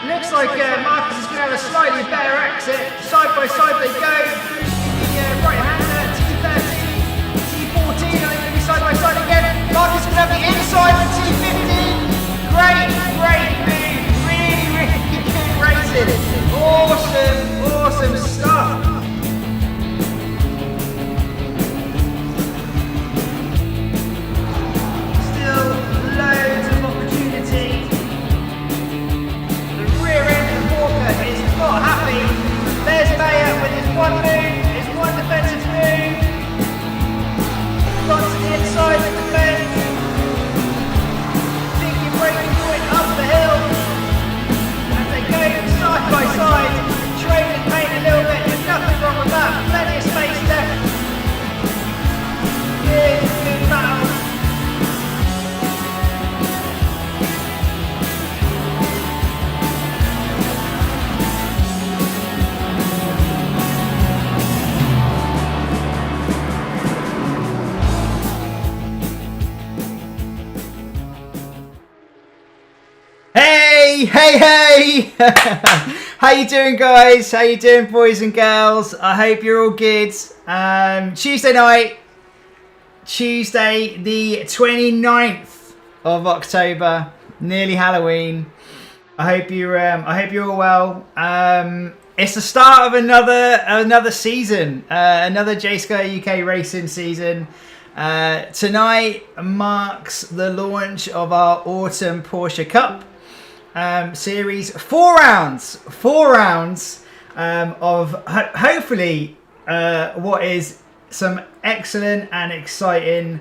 Looks like Marcus is going to have a slightly better exit. Side by side they go. The right-hander, T13, T14, and they're going to be side by side again. Marcus is going to have the inside of T15. Great move. Really good racing. Awesome stuff. Still loads of opportunity. Is not happy. There's Mayer with his one move, his one defensive move. Got to the inside of the defense. Thinking breaking point up the hill. As they go side by side, trading pain a little bit. There's nothing wrong with that. Plenty of space left. Good battle. Hey! How you doing, guys? How you doing, boys and girls? I hope you're all good. Tuesday night, Tuesday the 29th of October, nearly Halloween. I hope you're all well. It's the start of another season, another Jsky-uk racing season. Tonight marks the launch of our autumn Porsche Cup. Series, four rounds of hopefully what is some excellent and exciting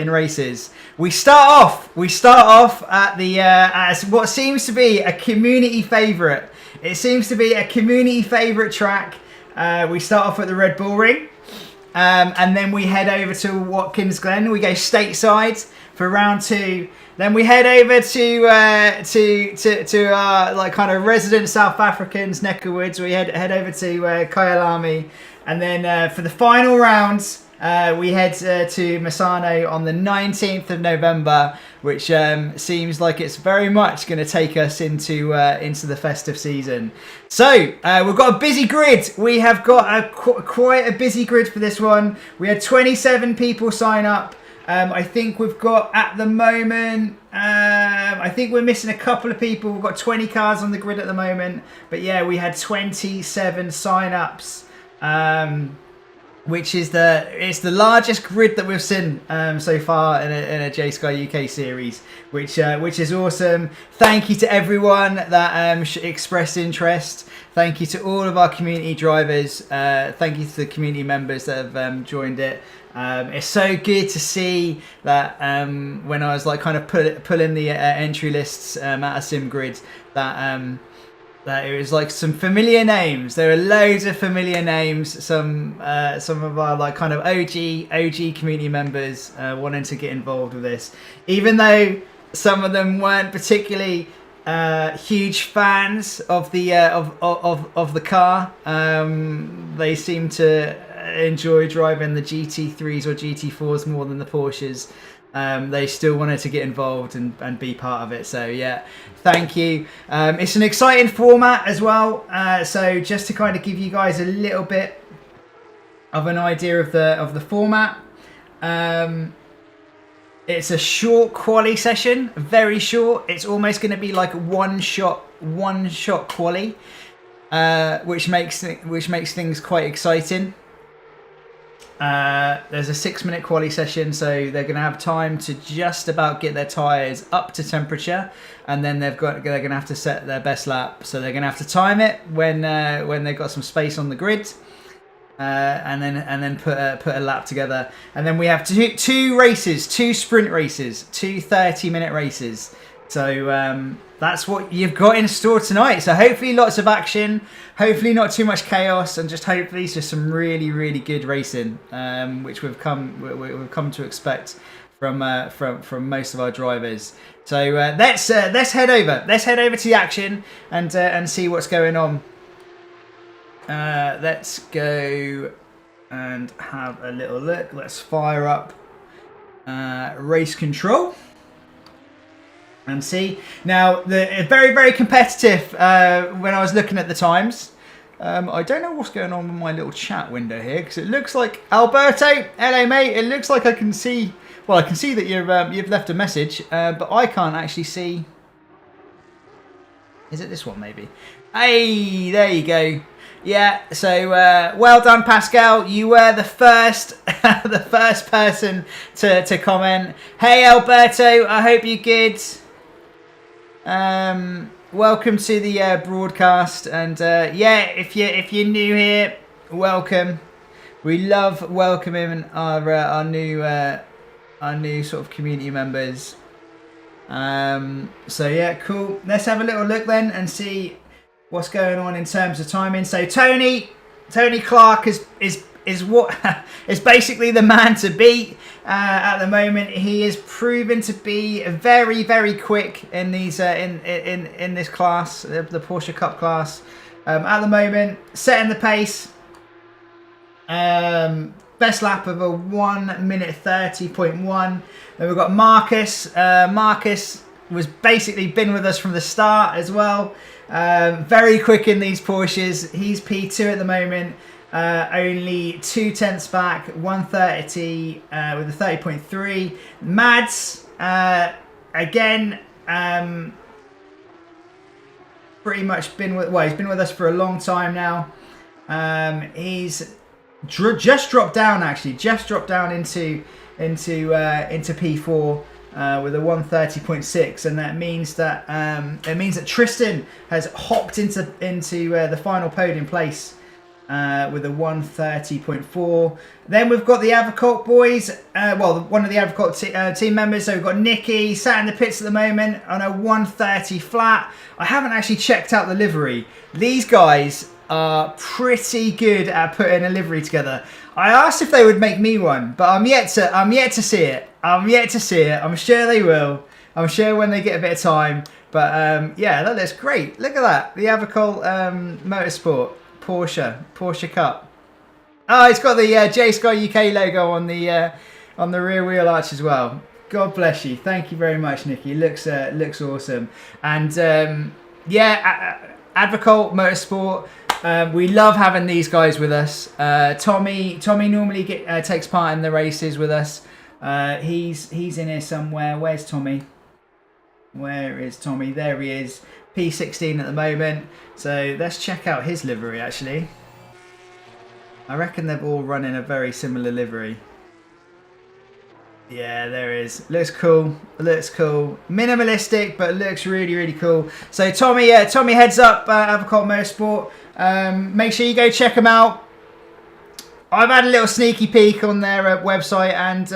races. We start off at the as what seems to be a community favourite. It seems to be a community favourite track. We start off at the Red Bull Ring, and then we head over to Watkins Glen. We go stateside for round 2. Then we head over to our like kind of resident South Africans neck of woods. We head over to Kyalami, and then for the final rounds we head to Misano on the 19th of November, which seems like it's very much going to take us into the festive season. So we've got a busy grid. We have got quite a busy grid for this one. We had 27 people sign up. I think we've got at the moment, I think we're missing a couple of people. We've got 20 cars on the grid at the moment. But yeah, we had 27 sign-ups, which is the largest grid that we've seen so far in a Jsky-uk series, which is awesome. Thank you to everyone that expressed interest. Thank you to all of our community drivers. Thank you to the community members that have joined it. It's so good to see that when I was like kind of pulling the entry lists out of SimGrid, that it was like some familiar names. There are loads of familiar names. Some of our like kind of OG community members wanting to get involved with this, even though some of them weren't particularly huge fans of the of the car. They seem to enjoy driving the GT3s or GT4s more than the Porsches. they still wanted to get involved and be part of it. So yeah, thank you. It's an exciting format as well. So just to kind of give you guys a little bit of an idea of the format. It's a short quali session, very short. It's almost going to be like one shot quali, which makes things quite exciting. There's a 6-minute quali session, so they're going to have time to just about get their tyres up to temperature, and then they're going to have to set their best lap. So they're going to have to time it when they've got some space on the grid. And then put a lap together, and then we have two sprint races, 2 30-minute races. So that's what you've got in store tonight. So hopefully lots of action, hopefully not too much chaos, and just hopefully just some really good racing, which we've come to expect from most of our drivers. So let's head over to the action and see what's going on. Let's go and have a little look. Let's fire up race control and see. Now, very competitive when I was looking at the times. I don't know what's going on with my little chat window here, because it looks like Alberto, hello mate. It looks like I can see. Well, I can see that you've left a message, but I can't actually see. Is it this one maybe? Hey, there you go. Yeah, so well done, Pascal. You were the first person to comment. Hey, Alberto, I hope you're good. Welcome to the broadcast, and yeah, if you're new here, welcome. We love welcoming our new sort of community members. So yeah, cool. Let's have a little look then and see what's going on in terms of timing. So Tony Clark is what is basically the man to beat at the moment. He is proven to be very quick in these in this class, the Porsche Cup class. At the moment, setting the pace. Best lap of a 1:30.1. Then we've got Marcus. Marcus was basically been with us from the start as well. Very quick in these Porsches. He's P2 at the moment. Only 2/10 back, 1:30 with a 30.3. Mads, again, pretty much been with. Well, he's been with us for a long time now. He's just dropped down actually. Just dropped down into P4. With a 1:30.6, and that means that Tristan has hopped into the final podium place with a 1:30.4. Then we've got the Avocult boys, one of the Avocult team members. So we've got Nicky sat in the pits at the moment on a 1:30 flat. I haven't actually checked out the livery. These guys are pretty good at putting a livery together. I asked if they would make me one, but I'm yet to see it. I'm sure they will. I'm sure when they get a bit of time. But yeah, that looks great. Look at that. The Avocult Motorsport Porsche Cup. Oh, it's got the Jsky-uk logo on the rear wheel arch as well. God bless you. Thank you very much, Nicky. Looks awesome. And yeah, Avocult Motorsport. We love having these guys with us. Tommy normally takes part in the races with us. He's in here somewhere. Where's Tommy? Where is Tommy? There he is. P16 at the moment. So let's check out his livery actually. I reckon they're all running a very similar livery. Yeah, there is. Looks cool. Minimalistic, but looks really cool. So Tommy heads up Avocult Motorsport. Make sure you go check them out. I've had a little sneaky peek on their website, and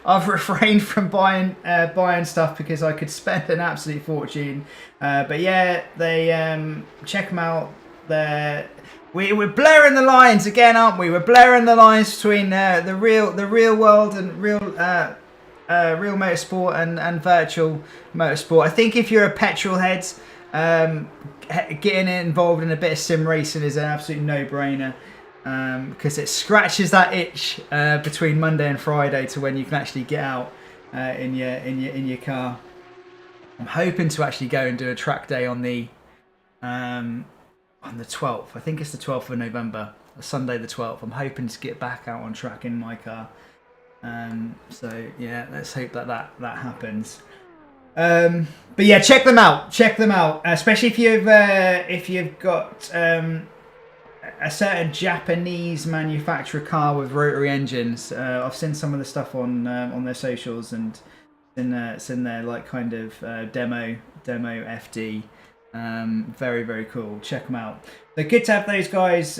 I've refrained from buying stuff because I could spend an absolute fortune. But yeah, they check them out. We're blurring the lines again, aren't we? We're blurring the lines between the real world and real motorsport and virtual motorsport. I think if you're a petrol head, getting involved in a bit of sim racing is an absolute no-brainer. Because it scratches that itch between Monday and Friday to when you can actually get out in your car. I'm hoping to actually go and do a track day on the 12th. I think it's the 12th of November, Sunday the 12th. I'm hoping to get back out on track in my car. So yeah, let's hope that happens. But yeah, check them out. Check them out, especially if you've got a certain Japanese manufacturer car with rotary engines. I've seen some of the stuff on their socials and in their like kind of demo FD. Very, very cool. Check them out. So good to have those guys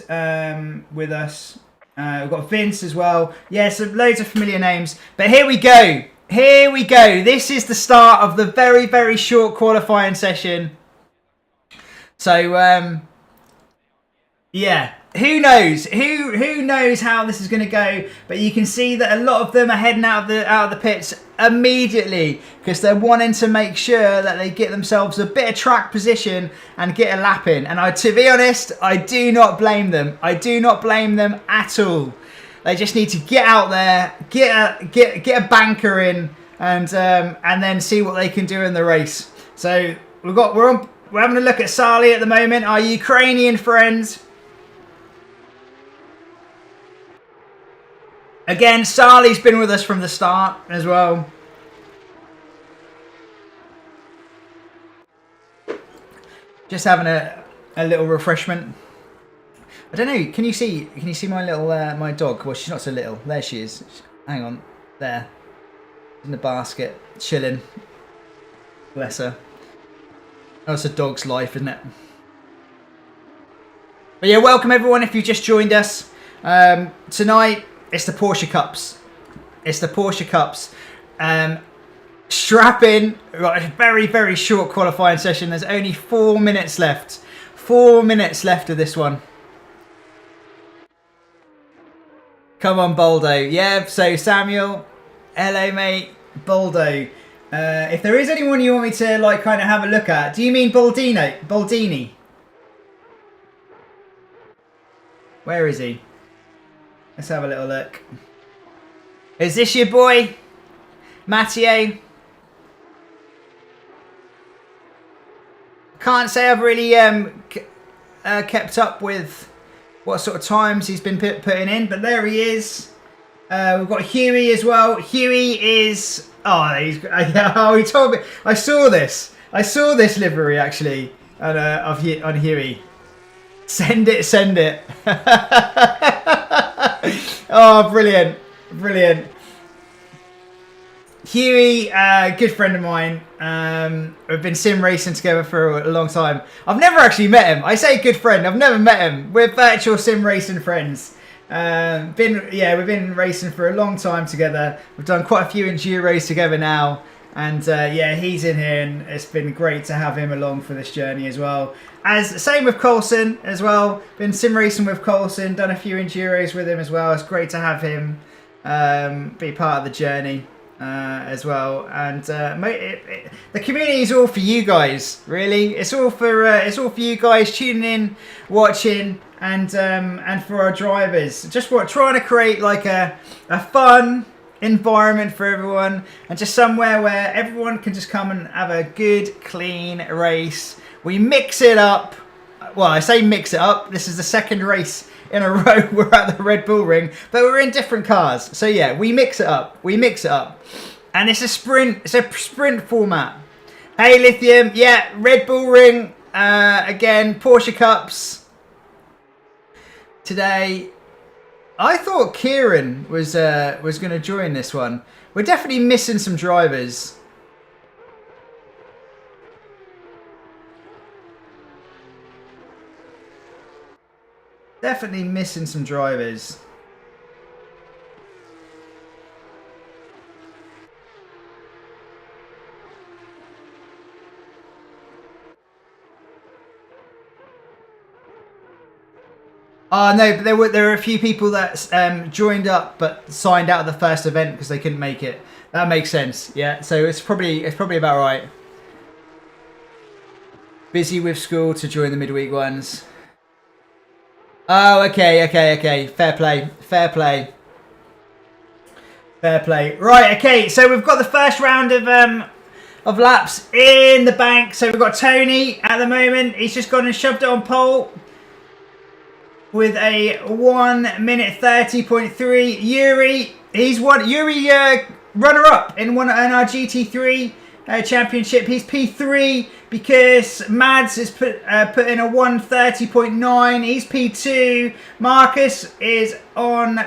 with us. We've got Vince as well. Yeah, so loads of familiar names. But here we go. Here we go. This is the start of the very, very short qualifying session. So, yeah, who knows? Who knows how this is going to go? But you can see that a lot of them are heading out of the pits immediately because they're wanting to make sure that they get themselves a bit of track position and get a lap in. And to be honest, I do not blame them. I do not blame them at all. They just need to get out there, get a banker in, and then see what they can do in the race. So we're having a look at Sali at the moment, our Ukrainian friends. Again, Sali's been with us from the start as well. Just having a little refreshment. I don't know. Can you see my little my dog? Well, she's not so little. There she is. Hang on. There. In the basket, chilling. Bless her. That's a dog's life, isn't it? But yeah, welcome everyone if you just joined us. Tonight, it's the Porsche Cups. It's the Porsche Cups. Strap in. Right, a very, very short qualifying session. There's only 4 minutes left. 4 minutes left of this one. Come on, Boldo. Yeah, so Samuel. Hello, mate. Boldo. If there is anyone you want me to like kind of have a look at, do you mean Baldini? Where is he? Let's have a little look. Is this your boy? Matteo? Can't say I've really kept up with what sort of times he's been putting in, but there he is. We've got Huey as well. Huey is... Oh, he told me. I saw this livery actually on Huey. Send it. Oh, brilliant. Huey, good friend of mine. We've been sim racing together for a long time. I've never actually met him. I say good friend. I've never met him. We're virtual sim racing friends. We've been racing for a long time together. We've done quite a few enduros together now. And yeah, he's in here, and it's been great to have him along for this journey as well. Same with Coulson as well. Been sim racing with Coulson, done a few enduros with him as well. It's great to have him be part of the journey as well. And the community is all for you guys, really. It's all for you guys tuning in, watching, and for our drivers. Just trying to create like a fun environment for everyone, and just somewhere where everyone can just come and have a good, clean race. We mix it up. Well, I say mix it up. This is the second race in a row we're at the Red Bull Ring, but we're in different cars. So yeah, we mix it up. And it's a sprint. It's a sprint format. Hey, Lithium. Yeah, Red Bull Ring. Again, Porsche Cups. Today, I thought Kieran was going to join this one. We're definitely missing some drivers. Definitely missing some drivers. No, but there were a few people that joined up but signed out of the first event because they couldn't make it. That makes sense. Yeah, so it's probably about right. Busy with school to join the midweek ones. Oh, okay. Fair play. Fair play. Right, okay, so we've got the first round of laps in the bank. So we've got Tony at the moment. He's just gone and shoved it on pole with a 1 minute 30.3. Yuri, he's won. Yuri, runner-up in our GT3 championship. He's P3 because Mads has put in a 1:30.9. He's P2. Marcus is on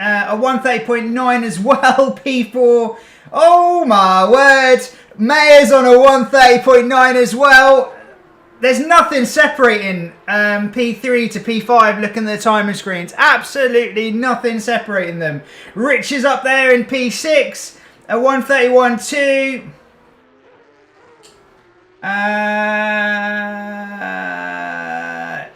a 1:30.9 as well. P4. Oh my word! Mayer's on a 1:30.9 as well. There's nothing separating P3 to P5 looking at the timing screens. Absolutely nothing separating them. Rich is up there in P6, a 1:31.2.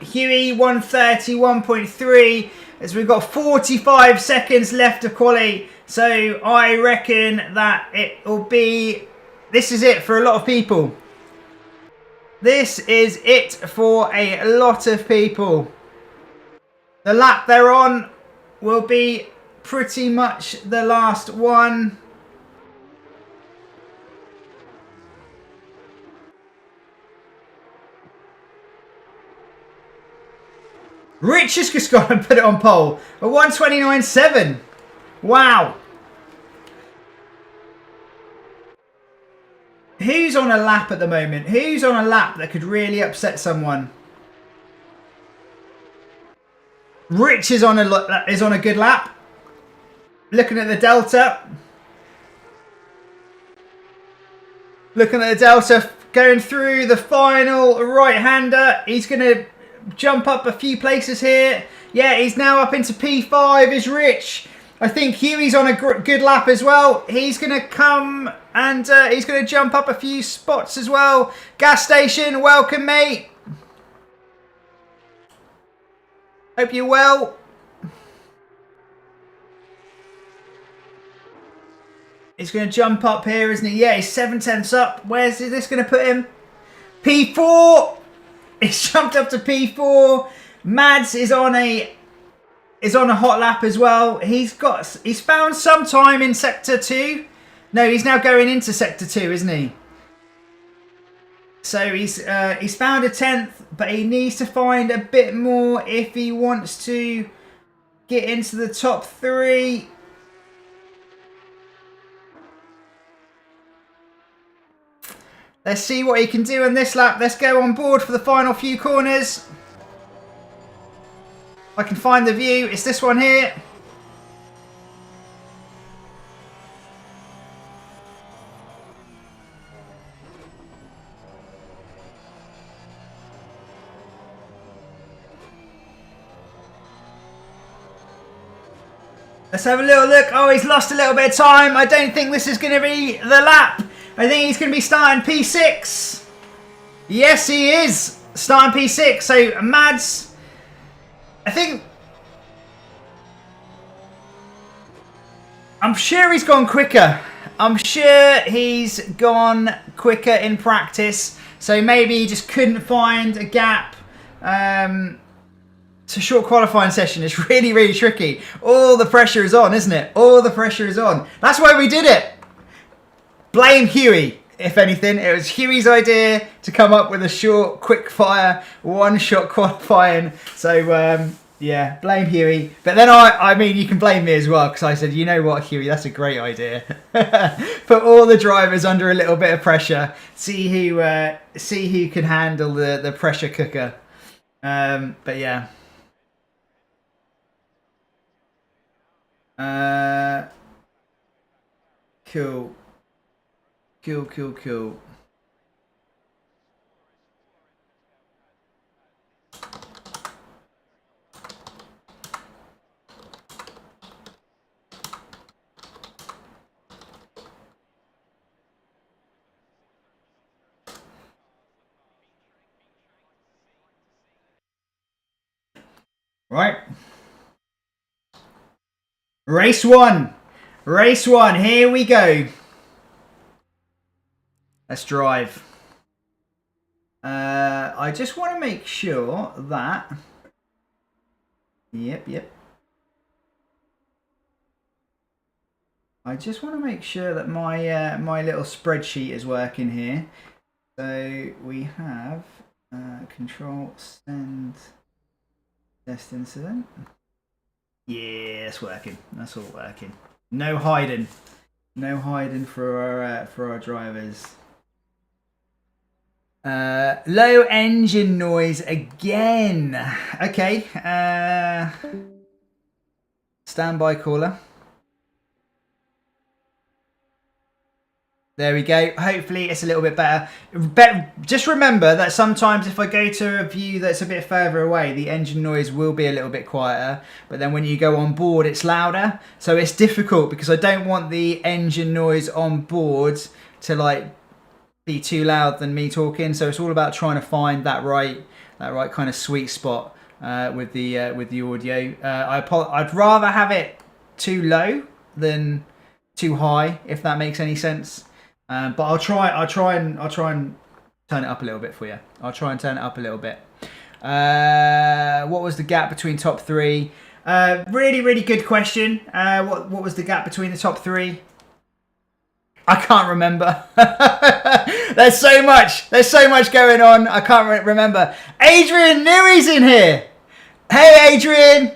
Huey 1:31.3 as we've got 45 seconds left of quali. So I reckon that it will be... This is it for a lot of people. This is it for a lot of people. The lap they're on will be pretty much the last one. Rich has just gone and put it on pole. A 1:29.7. Wow. Who's on a lap at the moment? Who's on a lap that could really upset someone? Rich is on a good lap. Looking at the delta. Looking at the delta, going through the final right-hander. He's going to jump up a few places here. Yeah, he's now up into P5 is Rich. I think Huey's on a good lap as well. He's going to come and he's going to jump up a few spots as well. Gas station, welcome mate. Hope you're well. He's going to jump up here, isn't he? Yeah, he's 7/10 up. Where's this going to put him? P4. He's jumped up to P4. Mads is on a hot lap as well. He's found some time in sector 2. No, he's now going into sector 2, isn't he? So he's found a 10th, but he needs to find a bit more if he wants to get into the top 3. Let's see what he can do in this lap. Let's go on board for the final few corners. I can find the view. It's this one here. Let's have a little look. Oh, he's lost a little bit of time. I don't think this is going to be the lap. I think he's going to be starting P6. Yes, he is starting P6. So, Mads, I'm sure he's gone quicker. I'm sure he's gone quicker in practice. So, maybe he just couldn't find a gap. It's a short qualifying session. It's really, really tricky. All the pressure is on, isn't it? All the pressure is on. That's why we did it. Blame Huey, if anything. It was Huey's idea to come up with a short, quick fire, one-shot qualifying. So, yeah, blame Huey. But then, I mean, you can blame me as well, because I said, you know what, Huey, that's a great idea. Put all the drivers under a little bit of pressure. See who can handle the pressure cooker. But yeah. Cool. Cool. Right. Race one. Here we go. Let's drive. I just want to make sure that... Yep. I just want to make sure that my my little spreadsheet is working here. So we have control send test incident. Yeah, it's working. That's all working. No hiding. No hiding for our drivers. Low engine noise again. Okay. Standby caller. There we go. Hopefully it's a little bit better. Just remember that sometimes if I go to a view that's a bit further away, the engine noise will be a little bit quieter. But then when you go on board, it's louder. So it's difficult because I don't want the engine noise on board to like be too loud than me talking. So it's all about trying to find that right kind of sweet spot with the audio. I'd rather have it too low than too high, if that makes any sense. But I'll try and turn it up a little bit for you. I'll try and turn it up a little bit. What was the gap between top three? Really good question. What was the gap between the top three? I can't remember. There's so much going on. I can't remember. Adrian Newey's in here. Hey Adrian.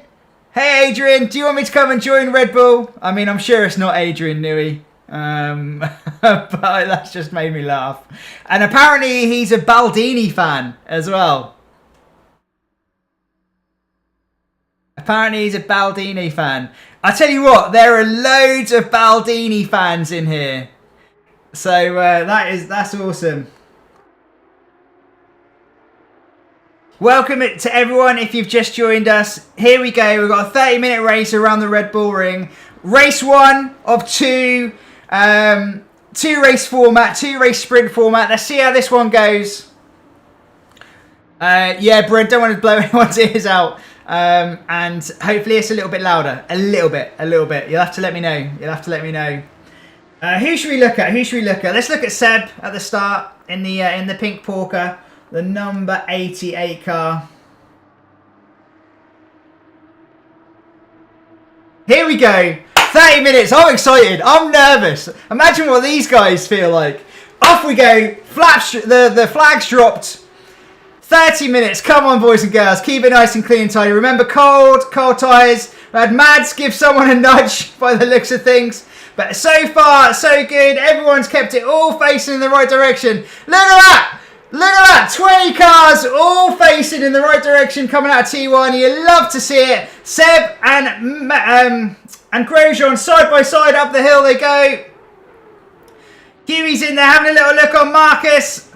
Hey Adrian, do you want me to come and join Red Bull? I mean, I'm sure it's not Adrian Newey. But that's just made me laugh. And apparently he's a Baldini fan as well. Apparently he's a Baldini fan. I tell you what, there are loads of Baldini fans in here. So that's awesome. Welcome to everyone if you've just joined us. Here we go. We've got a 30-minute race around the Red Bull Ring. Race 1 of 2. 2-race format, 2-race sprint format. Let's see how this one goes. Yeah, Brent, don't want to blow anyone's ears out. And hopefully it's a little bit louder. A little bit. You'll have to let me know. Who should we look at? Let's look at Seb at the start in the pink Porker, the number 88 car. Here we go. 30 minutes. I'm excited. I'm nervous. Imagine what these guys feel like. Off we go. The flag's dropped. 30 minutes. Come on, boys and girls. Keep it nice and clean and tidy. Remember, cold tyres. We had Mads give someone a nudge by the looks of things. But so far, so good. Everyone's kept it all facing in the right direction. Look at that. 20 cars all facing in the right direction coming out of T1. You love to see it. Seb and Grosjean side by side up the hill they go. Huey's in there having a little look on Marcus.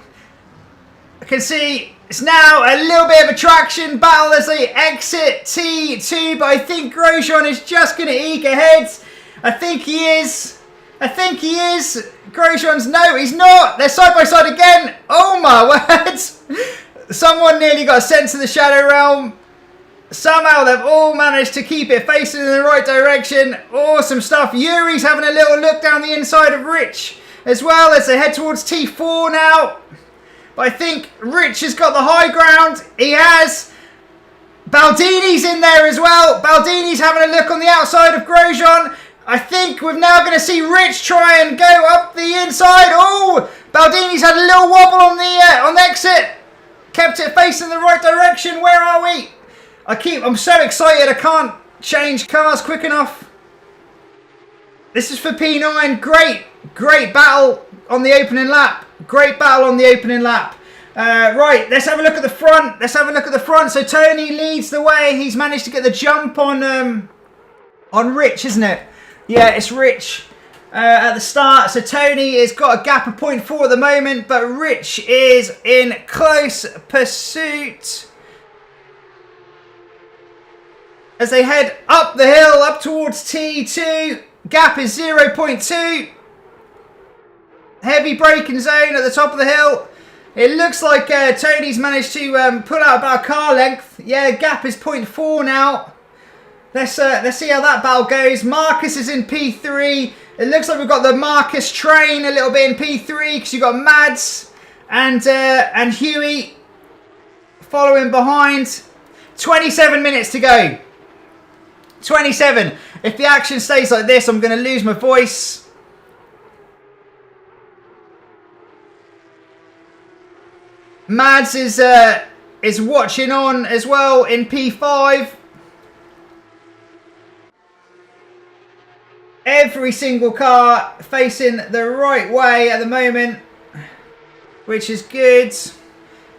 I can see it's now a little bit of a traction battle as they exit T2, but I think Grosjean is just going to eke ahead. I think he is. Grosjean's no, he's not. They're side by side again. Oh my word. Someone nearly got sent to the Shadow Realm. Somehow they've all managed to keep it facing in the right direction. Awesome stuff. Yuri's having a little look down the inside of Rich as well as they head towards T4 now. But I think Rich has got the high ground. He has. Baldini's in there as well. Baldini's having a look on the outside of Grosjean. I think we're now going to see Rich try and go up the inside. Oh, Baldini's had a little wobble on the exit. Kept it facing the right direction. Where are we? I'm so excited. I can't change cars quick enough. This is for P9. Great battle on the opening lap. Right, let's have a look at the front. So Tony leads the way. He's managed to get the jump on Rich, isn't it? Yeah, it's Rich at the start. So Tony has got a gap of 0.4 at the moment, but Rich is in close pursuit as they head up the hill, up towards T2. Gap is 0.2. Heavy braking zone at the top of the hill. It looks like Tony's managed to pull out about a car length. Yeah, gap is 0.4 now. Let's see how that battle goes. Marcus is in P3. It looks like we've got the Marcus train a little bit in P3 because you've got Mads and Huey following behind. 27 minutes to go. 27. If the action stays like this, I'm going to lose my voice. Mads is watching on as well in P5. Every single car facing the right way at the moment, which is good.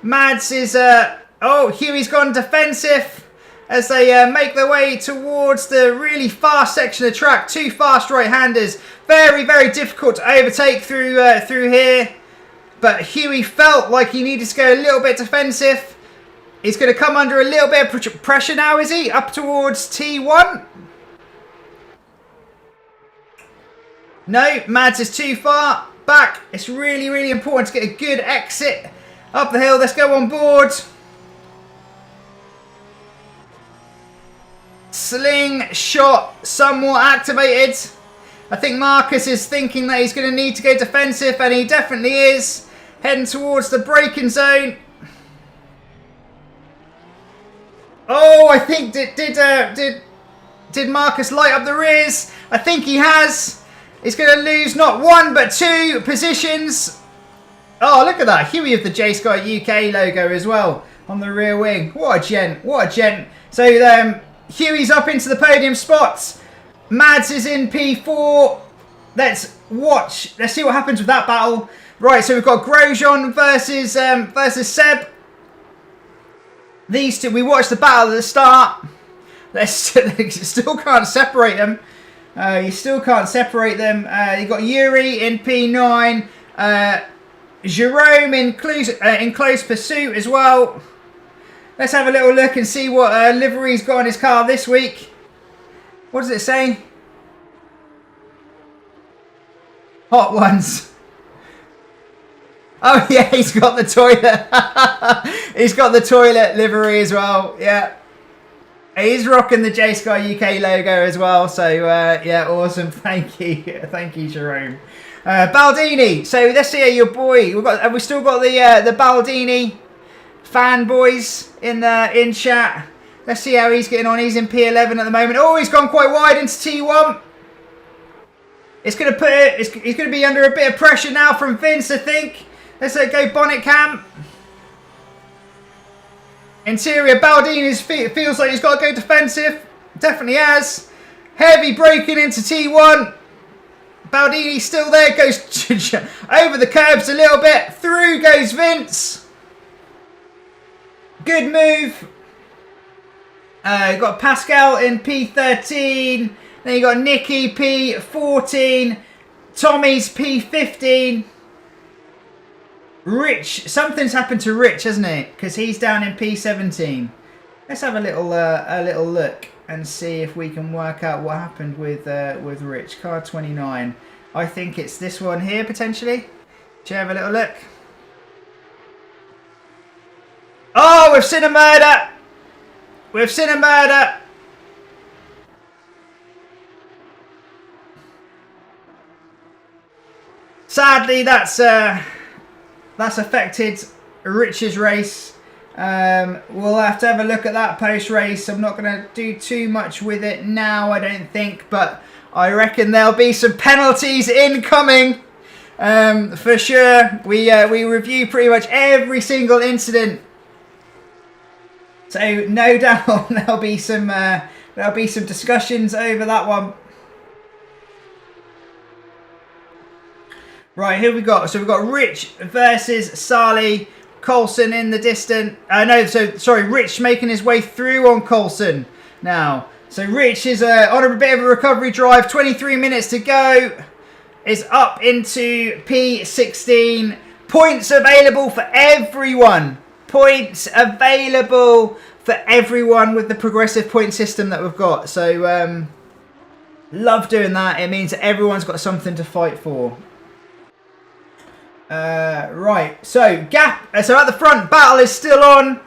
Mads is... oh, Huey's gone defensive as they make their way towards the really fast section of track. Two fast right-handers. Very, very difficult to overtake through here. But Huey felt like he needed to go a little bit defensive. He's going to come under a little bit of pressure now, is he? Up towards T1. No, Mads is too far back. It's really, really important to get a good exit up the hill. Let's go on board. Slingshot somewhat activated. I think Marcus is thinking that he's going to need to go defensive, and he definitely is. Heading towards the braking zone. Oh, I think did Marcus light up the rears? I think he has. He's going to lose not one but two positions. Oh, look at that. Huey with the Jsky-uk logo as well on the rear wing. What a gent. What a gent. So Huey's up into the podium spots. Mads is in P4. Let's watch. Let's see what happens with that battle. Right, so we've got Grosjean versus Seb. These two, we watched the battle at the start. They still can't separate them. You still can't separate them. You've got Yuri in P9. Jerome in close pursuit as well. Let's have a little look and see what livery he's got on his car this week. What does it say? Hot ones. Oh yeah, he's got the toilet. He's got the toilet livery as well. Yeah. He's rocking the Jsky-uk logo as well. So yeah, awesome. Thank you. Thank you, Jerome. Baldini. So let's see your boy. Have we still got the Baldini fanboys in chat? Let's see how he's getting on. He's in P11 at the moment. Oh, he's gone quite wide into T1. It's going to put it. He's going to be under a bit of pressure now from Vince, I think. Let's go bonnet cam. Interior, Baldini feels like he's got to go defensive. Definitely has. Heavy braking into T1. Baldini still there. Goes over the curbs a little bit. Through goes Vince. Good move. You've got Pascal in P13. Then you got Nicky P14. Tommy's P15. Rich, something's happened to Rich, hasn't it? Because he's down in P17. Let's have a little look and see if we can work out what happened with Rich. Car 29. I think it's this one here potentially. Should we have a little look? Oh, we've seen a murder. We've seen a murder. Sadly, that's affected Rich's race. We'll have to have a look at that post-race. I'm not going to do too much with it now, I don't think, but I reckon there'll be some penalties incoming. For sure. We review pretty much every single incident. So no doubt there'll be some discussions over that one. Right, here we got. So we've got Rich versus Sally. Coulson in the distance. Rich making his way through on Coulson now. So Rich is on a bit of a recovery drive. 23 minutes to go. Is up into P16. Points available for everyone. Points available for everyone with the progressive point system that we've got. So love doing that. It means that everyone's got something to fight for. Right, so gap. So at the front, battle is still on.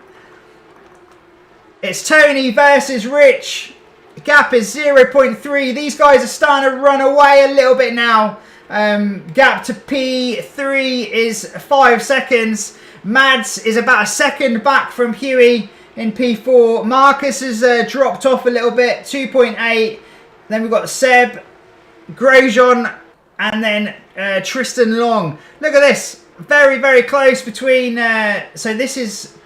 It's Tony versus Rich. Gap is 0.3. These guys are starting to run away a little bit now. Gap to P3 is 5 seconds. Mads is about a second back from Huey. in P4. Marcus has dropped off a little bit, 2.8. Then we've got Seb, Grosjean, and then Tristan Long. Look at this, very, very close between. So this is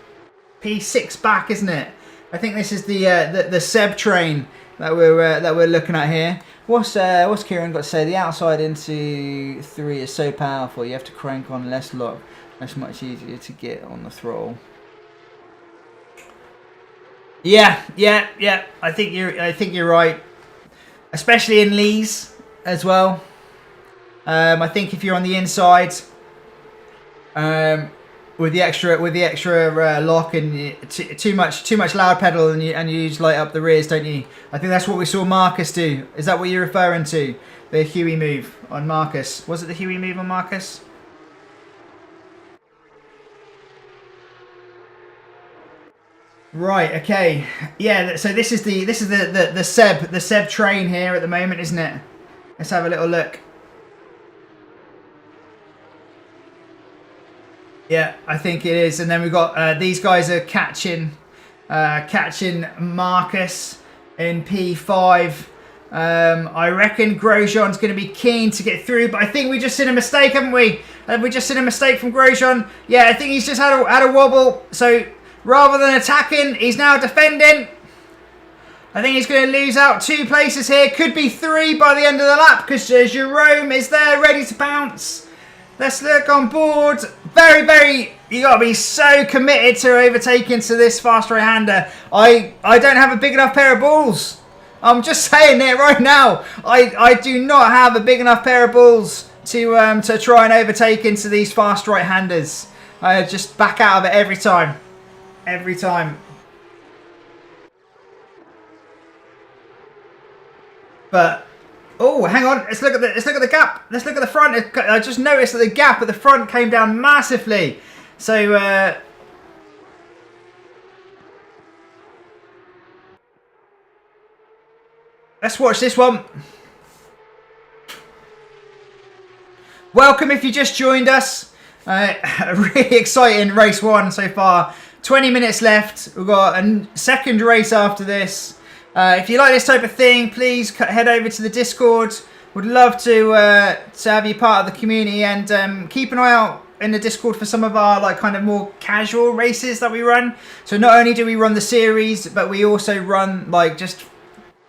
P6 back, isn't it? I think this is the Seb train that we're looking at here. What's Kieran got to say? The outside into 3 is so powerful. You have to crank on less lock. That's much easier to get on the throttle. Yeah. I think you're right. Especially in Lee's as well. I think if you're on the inside, with the extra lock and too much loud pedal, and you use light up the rears, don't you? I think that's what we saw Marcus do. Is that what you're referring to? The Huey move on Marcus. Was it the Huey move on Marcus? Right. Okay. Yeah. So this is the Seb train here at the moment, isn't it? Let's have a little look. Yeah, I think it is. And then we've got these guys are catching Marcus in P5. I reckon Grosjean's going to be keen to get through, but I think we just seen a mistake, haven't we? Have we just seen a mistake from Grosjean? Yeah, I think he's just had a wobble. So rather than attacking, he's now defending. I think he's going to lose out 2 places here. Could be 3 by the end of the lap because Jerome is there ready to pounce. Let's look on board. Very, very, you got to be so committed to overtaking to this fast right-hander. I don't have a big enough pair of balls. I'm just saying it right now. I do not have a big enough pair of balls to try and overtake into these fast right-handers. I just back out of it every time. Every time. But oh, hang on. Let's look at the gap. Let's look at the front. I just noticed that the gap at the front came down massively. So let's watch this one. Welcome if you just joined us. A really exciting race 1 so far. 20 minutes left. We've got a second race after this. If you like this type of thing, please head over to the Discord. Would love to have you part of the community, and keep an eye out in the Discord for some of our kind of more casual races that we run. So not only do we run the series, but we also run just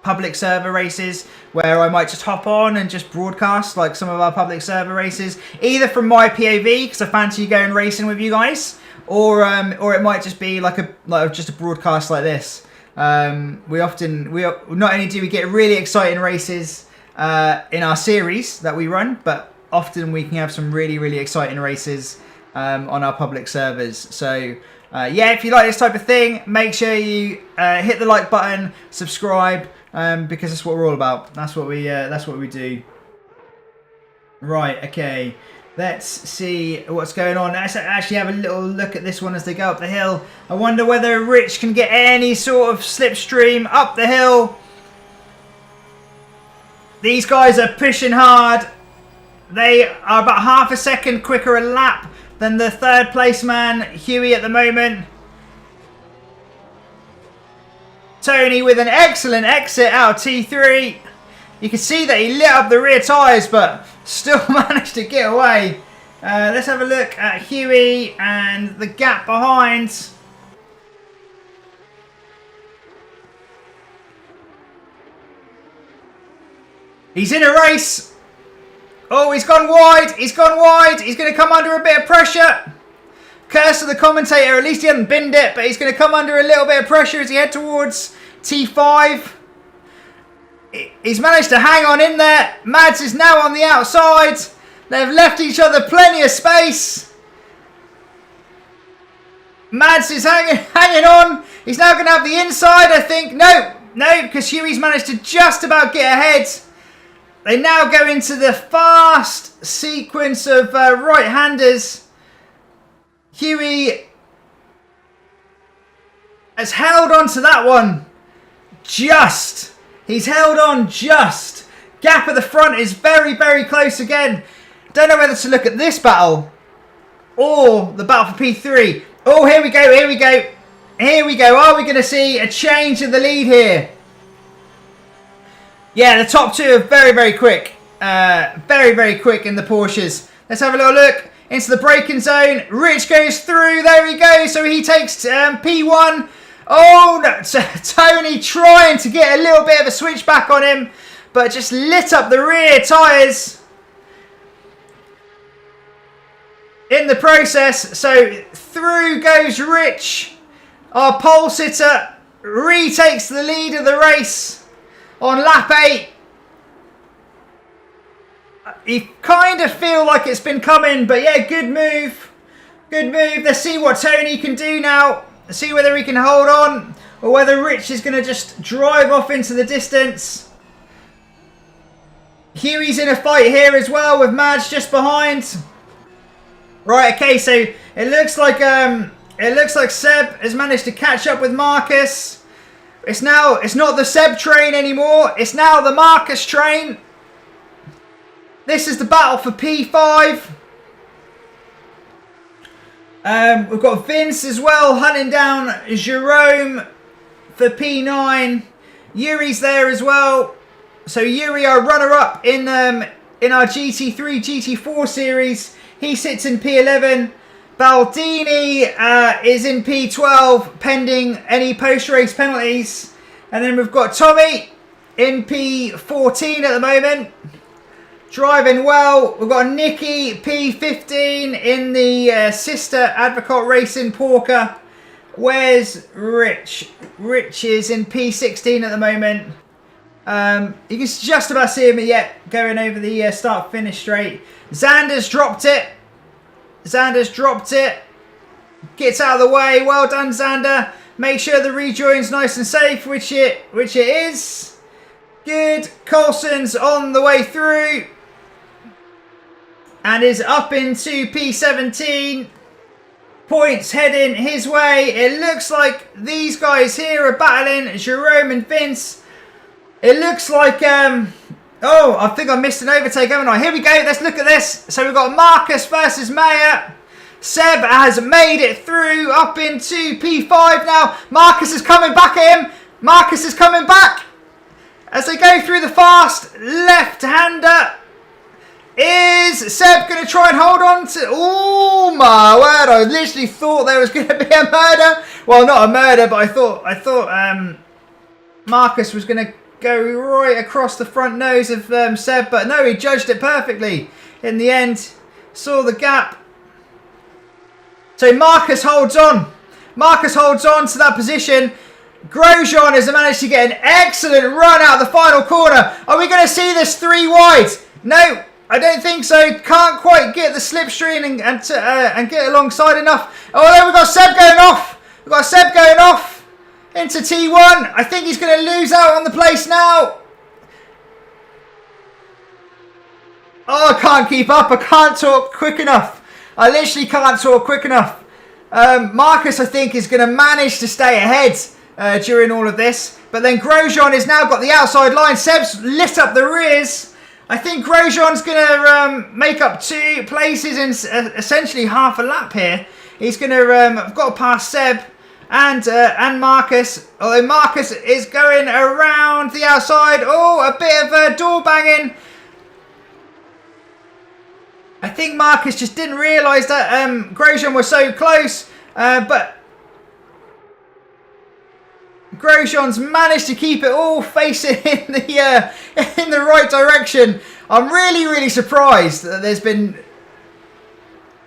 public server races where I might just hop on and just broadcast some of our public server races, either from my POV because I fancy going racing with you guys, or it might just be just a broadcast like this. We not only do we get really exciting races in our series that we run, but often we can have some really, really exciting races on our public servers. So yeah, if you like this type of thing, make sure you hit the like button, subscribe, because that's what we're all about. That's what we do. Right. Okay. Let's see what's going on. Let's actually have a little look at this one as they go up the hill. I wonder whether Rich can get any sort of slipstream up the hill. These guys are pushing hard. They are about half a second quicker a lap than the 3rd place man, Huey, at the moment. Tony with an excellent exit out of T3. You can see that he lit up the rear tyres, but still managed to get away. Let's have a look at Huey and the gap behind. He's in a race. Oh, he's gone wide. He's gone wide. He's going to come under a bit of pressure. Curse of the commentator. At least he hasn't binned it, but he's going to come under a little bit of pressure as he head towards T5. He's managed to hang on in there. Mads is now on the outside. They've left each other plenty of space. Mads is hanging on. He's now going to have the inside, I think. No, because Huey's managed to just about get ahead. They now go into the fast sequence of right-handers. Huey has held on to that one. Just. He's held on just. Gap at the front is very, very close again. Don't know whether to look at this battle or the battle for P3. Oh, here we go, here we go. Here we go. Are we going to see a change in the lead here? Yeah, the top two are very, very quick. Very, very quick in the Porsches. Let's have a little look into the braking zone. Rich goes through. There we go. So he takes P1. Oh, no. Tony trying to get a little bit of a switchback on him, but just lit up the rear tyres in the process. So through goes Rich. Our pole sitter retakes the lead of the race on lap 8. You kind of feel like it's been coming, but yeah, good move. Good move. Let's see what Tony can do now. Let's see whether he can hold on or whether Rich is going to just drive off into the distance. Huey's in a fight here as well with Madge just behind. Right, okay, so it looks like Seb has managed to catch up with Marcus. It's not the Seb train anymore. It's now the Marcus train. This is the battle for P5. We've got Vince as well hunting down Jerome for P9. Yuri's there as well. So Yuri, our runner-up in our GT3, GT4 series. He sits in P11. Baldini is in P12, pending any post-race penalties. And then we've got Tommy in P14 at the moment, driving well. We've got Nicky, P15 in the sister Advocate Racing Porker. Where's Rich? Rich is in P16 at the moment. You can just about see him yet going over the start-finish straight. Xander's dropped it. Xander's dropped it. Gets out of the way. Well done, Xander. Make sure the rejoin's nice and safe, which it is. Good. Coulson's on the way through and is up into P17. Points heading his way. It looks like these guys here are battling, Jerome and Vince. It looks like oh, I think I missed an overtake, haven't I? Here we go. Let's look at this. So we've got Marcus versus Mayer. Seb has made it through up into P5 now. Marcus is coming back at him. Marcus is coming back. As they go through the fast left-hander. Is Seb going to try and hold on to... Oh, my word. I literally thought there was going to be a murder. Well, not a murder, but I thought Marcus was going to go right across the front nose of Seb, but no, he judged it perfectly in the end. Saw the gap. So Marcus holds on. Marcus holds on to that position. Grosjean has managed to get an excellent run out of the final corner. Are we going to see this 3 wide? No, I don't think so. Can't quite get the slipstream and get alongside enough. Oh, there we've got Seb going off. We've got Seb going off into T1. I think he's going to lose out on the place now. Oh, I can't keep up. I can't talk quick enough. I literally can't talk quick enough. Marcus, I think, is going to manage to stay ahead during all of this. But then Grosjean has now got the outside line. Seb's lit up the rears. I think Grosjean's going to make up 2 places in essentially half a lap here. He's going to have got to pass Seb and Marcus. Although Marcus is going around the outside. Oh, a bit of door banging. I think Marcus just didn't realise that Grosjean was so close. But Grosjean's managed to keep it all facing in the right direction. I'm really, really surprised that there's been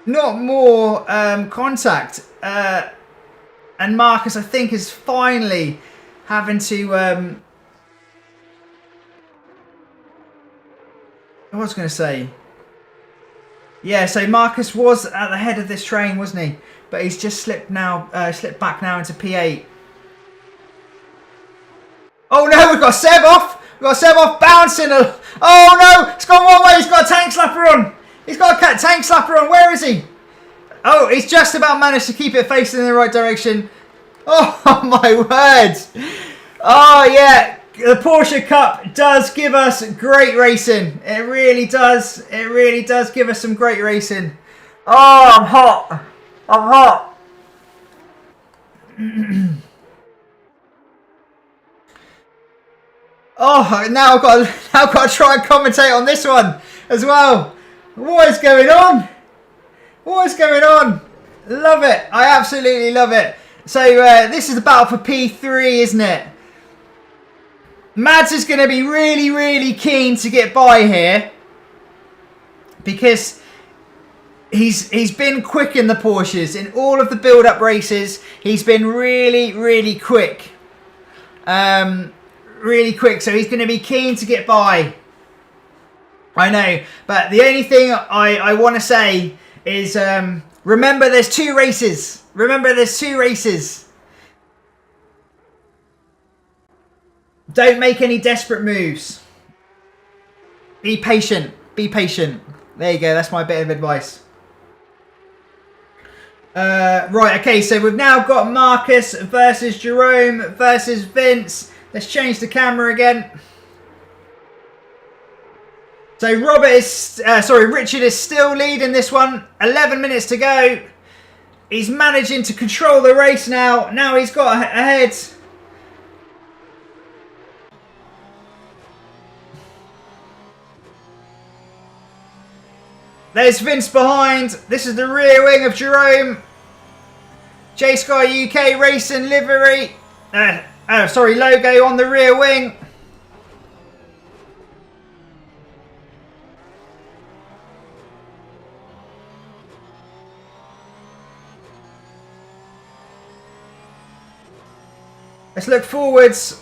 not more contact. And Marcus, I think, is finally having to... what was I going to say? Yeah, so Marcus was at the head of this train, wasn't he? But he's just slipped back now into P8. Oh no, we've got Seb off. We've got Seb off bouncing. Oh no, it's gone one way. He's got a tank slapper on. He's got a tank slapper on. Where is he? Oh, he's just about managed to keep it facing in the right direction. Oh my word. Oh yeah, the Porsche Cup does give us great racing. It really does. It really does give us some great racing. Oh, I'm hot. I'm hot. Oh, now I've got to try and commentate on this one as well. What is going on? What is going on? Love it. I absolutely love it. So this is the battle for P3, isn't it? Mads is going to be really, really keen to get by here because he's been quick in the Porsches. In all of the build-up races, he's been really, really quick. Really quick, so he's going to be keen to get by. I know, but the only thing I want to say is remember there's 2 races. Remember there's 2 races. Don't make any desperate moves. Be patient. Be patient. There you go, that's my bit of advice. Right, okay, so we've now got Marcus versus Jerome versus Vince. Let's change the camera again. So Richard is still leading this one. 11 minutes to go. He's managing to control the race now. Now he's got ahead. There's Vince behind. This is the rear wing of Jerome. Jsky-uk Racing livery. Logo on the rear wing. Let's look forwards.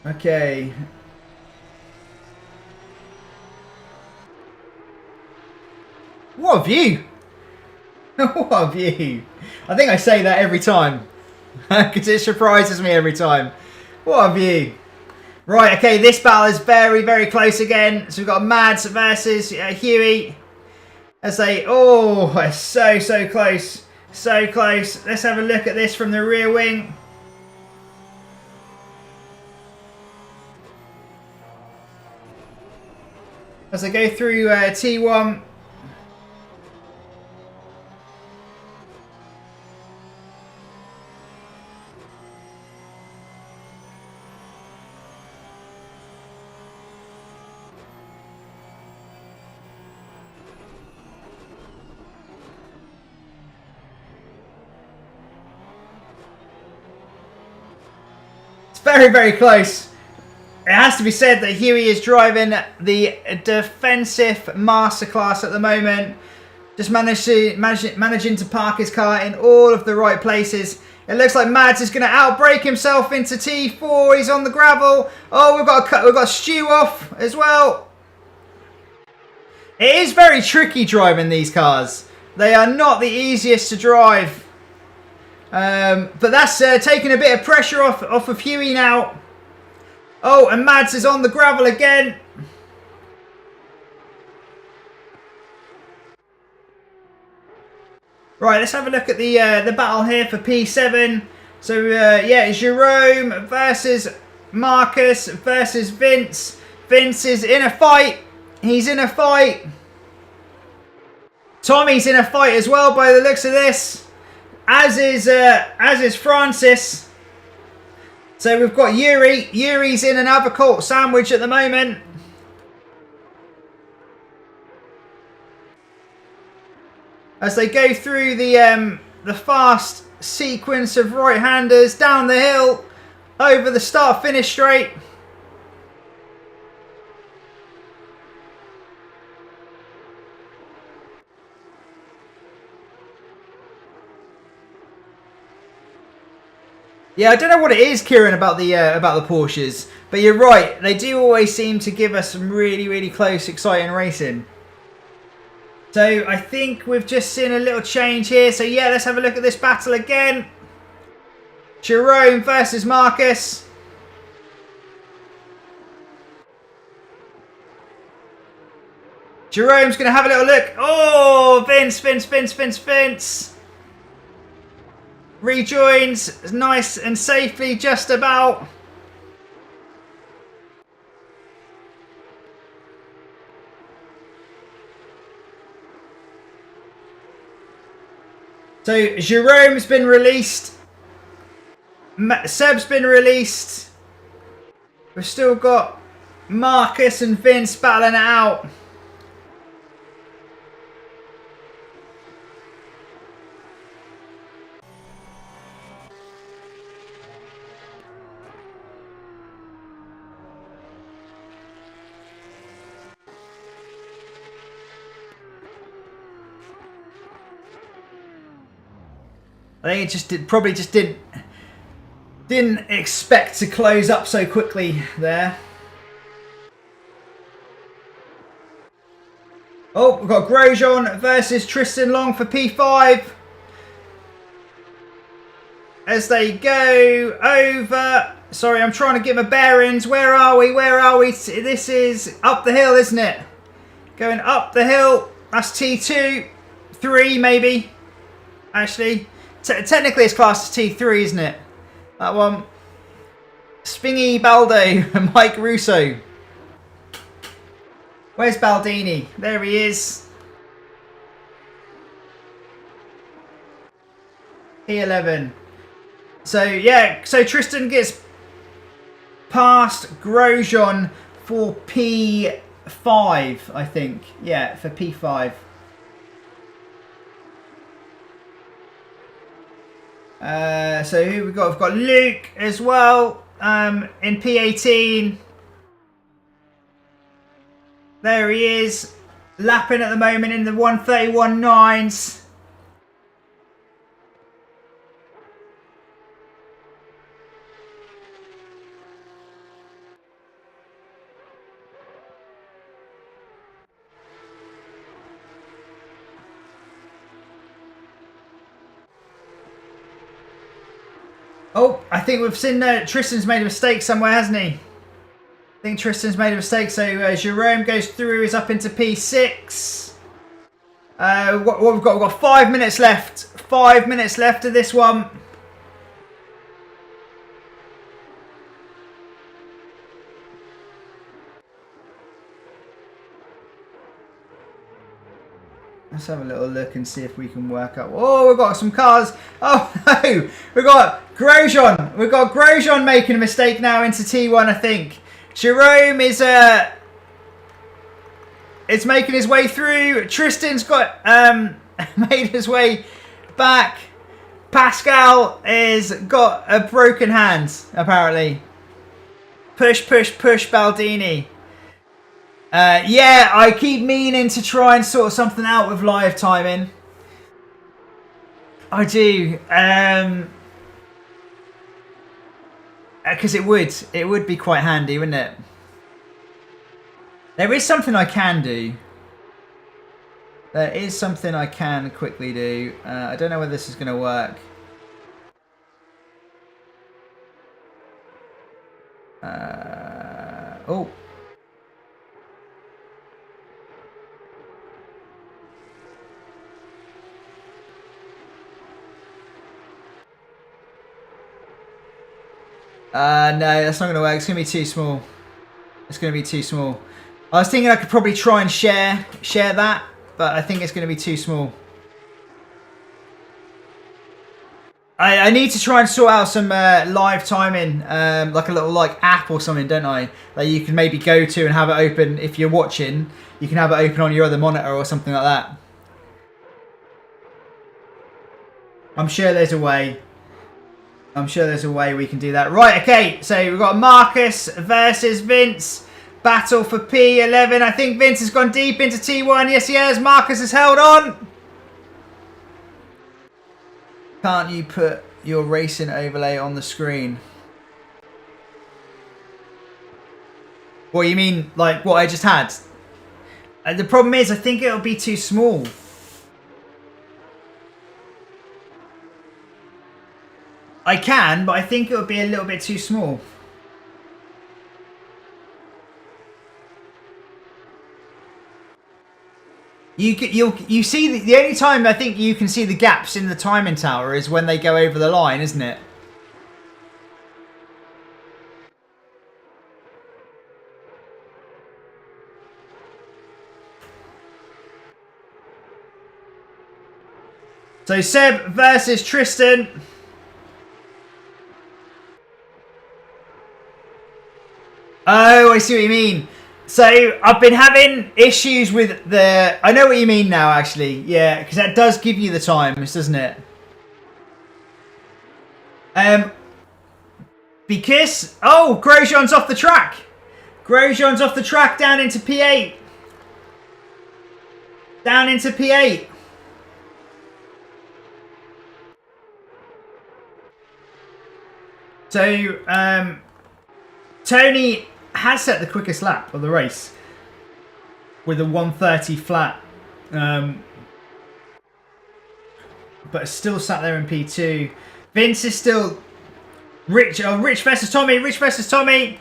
Okay. What a view! What a view! I think I say that every time because it surprises me every time. What a view! Right, okay, this battle is very, very close again. So we've got Mads versus Huey. As they, it's so close, so close. Let's have a look at this from the rear wing. As I go through T1. It's very, very close. It has to be said that Huey is driving the defensive masterclass at the moment. Just managing to park his car in all of the right places. It looks like Mads is going to outbrake himself into T4. He's on the gravel. Oh, we've got Stu off as well. It is very tricky driving these cars. They are not the easiest to drive. But that's taking a bit of pressure off of Huey now. Oh, and Mads is on the gravel again. Right, let's have a look at the battle here for P7. So, yeah, Jerome versus Marcus versus Vince. Vince is in a fight. He's in a fight. Tommy's in a fight as well by the looks of this. As is Francis. So we've got Yuri. Yuri's in an avocado sandwich at the moment. As they go through the fast sequence of right-handers down the hill, over the start-finish straight. Yeah, I don't know what it is, Kieran, about the Porsches, but you're right. They do always seem to give us some really, really close, exciting racing. So I think we've just seen a little change here. So yeah, let's have a look at this battle again. Jerome versus Marcus. Jerome's going to have a little look. Oh, Vince. Rejoins nice and safely, just about. So Jerome's been released. Seb's been released. We've still got Marcus and Vince battling it out. I think it just probably just didn't expect to close up so quickly there. Oh, we've got Grosjean versus Tristan Long for P5. As they go over. Sorry, I'm trying to get my bearings. Where are we? Where are we? This is up the hill, isn't it? Going up the hill. That's T2. 3 maybe. Actually. Technically it's classed as T3, isn't it? That one. Spingy Baldo and Mike Russo. Where's Baldini? There he is. P11. So, yeah. So Tristan gets past Grosjean for P5, I think. Yeah, for P5. So who we got? We've got Luke as well in P18. There he is, lapping at the moment in the 1:31.9s. Oh, I think we've seen Tristan's made a mistake somewhere, hasn't he? I think Tristan's made a mistake, so Jerome goes through, is up into P6. What we've got? We've got 5 minutes left. 5 minutes left of this one. Let's have a little look and see if we can work out. Oh, we've got some cars. Oh no, we've got Grosjean. We've got Grosjean making a mistake now into T1, I think. Jerome is it's making his way through. Tristan's got made his way back. Pascal is got a broken hand, apparently. Push, push, push, Baldini. Yeah, I keep meaning to try and sort something out with live timing. I do. Because it would be quite handy, wouldn't it? There is something I can do. There is something I can quickly do. I don't know whether this is going to work. Oh. No, that's not going to work. It's going to be too small. It's going to be too small. I was thinking I could probably try and share that, but I think it's going to be too small. I need to try and sort out some live timing, like a little app or something, don't I? That you can maybe go to and have it open if you're watching. You can have it open on your other monitor or something like that. I'm sure there's a way. I'm sure there's a way we can do that. Right, okay, so we've got Marcus versus Vince. Battle for P11. I think Vince has gone deep into T1. Yes, he has. Marcus has held on. Can't you put your racing overlay on the screen? What, you mean like what I just had? The problem is I think it'll be too small. I can, but I think it would be a little bit too small. You see the only time I think you can see the gaps in the timing tower is when they go over the line, isn't it? So Seb versus Tristan. Oh, I see what you mean. So I've been having issues with the... I know what you mean now, actually. Yeah, because that does give you the times, doesn't it? Because... Oh, Grosjean's off the track. Grosjean's off the track down into P8. Down into P8. So, Tony has set the quickest lap of the race with a 1:30 flat, but it's still sat there in P2. Vince is still Rich. Oh, Rich versus Tommy. Rich versus Tommy.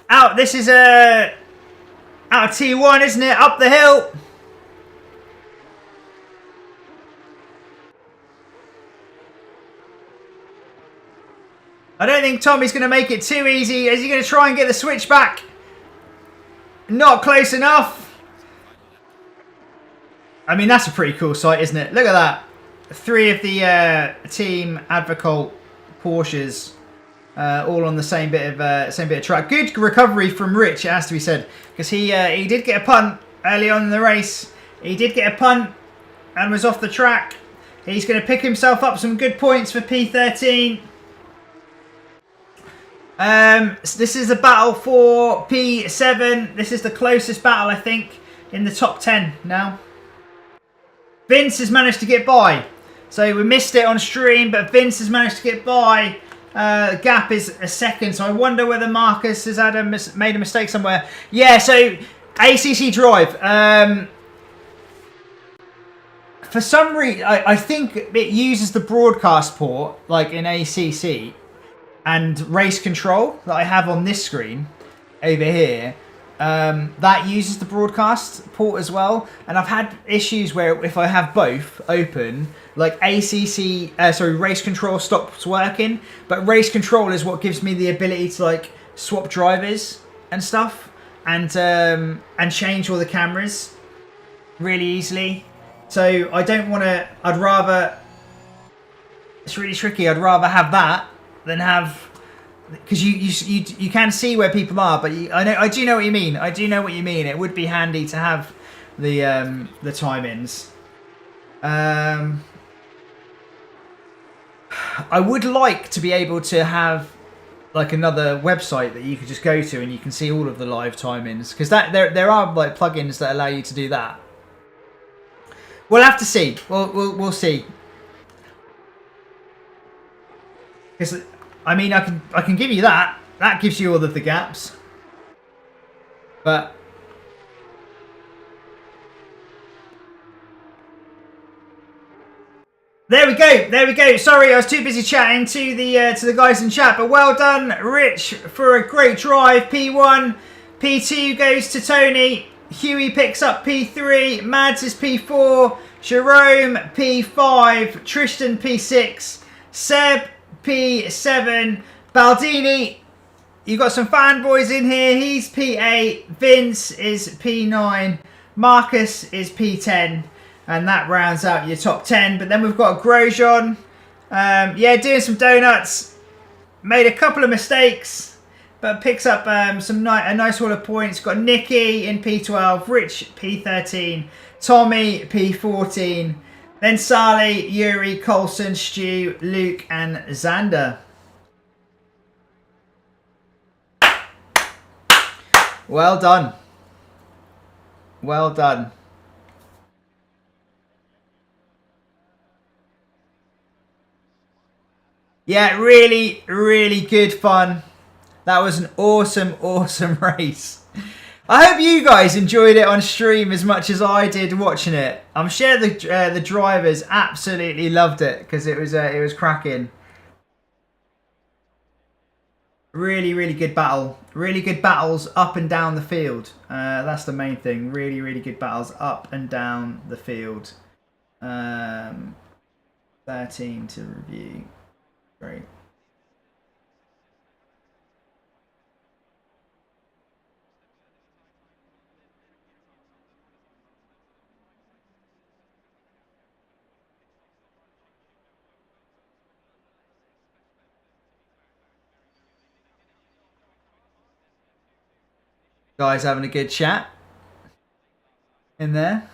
Out. This is out of T1, isn't it? Up the hill. I don't think Tommy's going to make it too easy. Is he going to try and get the switch back? Not close enough. I mean, that's a pretty cool sight, isn't it? Look at that. 3 of the team Advocate Porsches, all on the same bit of track. Good recovery from Rich, it has to be said, because he did get a punt early on in the race. He did get a punt and was off the track. He's going to pick himself up some good points for P13. This is a battle for P7. This is the closest battle, I think, in the top 10 now. Vince has managed to get by. So we missed it on stream, but Vince has managed to get by. The gap is a second, so I wonder whether Marcus has had made a mistake somewhere. Yeah, so ACC Drive. For some reason, I think it uses the broadcast port, like in ACC. And race control that I have on this screen over here, that uses the broadcast port as well. And I've had issues where if I have both open, like race control stops working, but race control is what gives me the ability to like swap drivers and stuff, and change all the cameras really easily. So I don't want to. I'd rather. It's really tricky. I'd rather have that than have, because you can see where people are, but I do know what you mean. I do know what you mean. It would be handy to have the time-ins. I would like to be able to have like another website that you could just go to and you can see all of the live time-ins, because there are like plugins that allow you to do that. We'll have to see. We'll see. Because I mean, I can give you that. That gives you all of the gaps. But there we go. There we go. Sorry, I was too busy chatting to the guys in chat. But well done, Rich, for a great drive. P1, P2 goes to Tony. Huey picks up P3. Mads is P4. Jerome P5. Tristan P6. Seb P7. Baldini, you got some fanboys in here. He's P8. Vince is P9. Marcus is P10. And that rounds out your top 10. But then we've got Grosjean. Yeah, doing some donuts. Made a couple of mistakes, but picks up a nice haul of points. Got Nicky in P12. Rich P13. Tommy P14. Then Sally, Yuri, Colson, Stu, Luke, and Xander. Well done. Well done. Yeah, really, really good fun. That was an awesome, awesome race. I hope you guys enjoyed it on stream as much as I did watching it. I'm sure the drivers absolutely loved it because it was cracking. Really, really good battle. Really good battles up and down the field. That's the main thing. Really, really good battles up and down the field. 13 to review. Great. Guys having a good chat in there.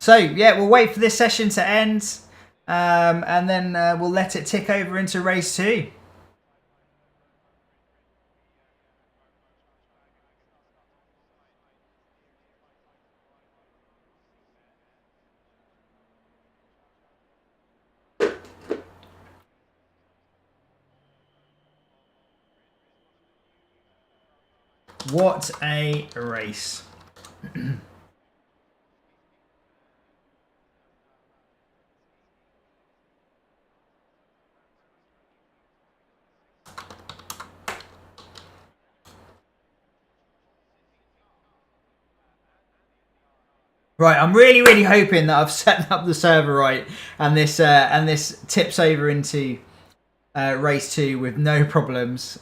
So, yeah, we'll wait for this session to end. And then we'll let it tick over into race 2. What a race. Right, I'm really, really hoping that I've set up the server right and this tips over into race 2 with no problems.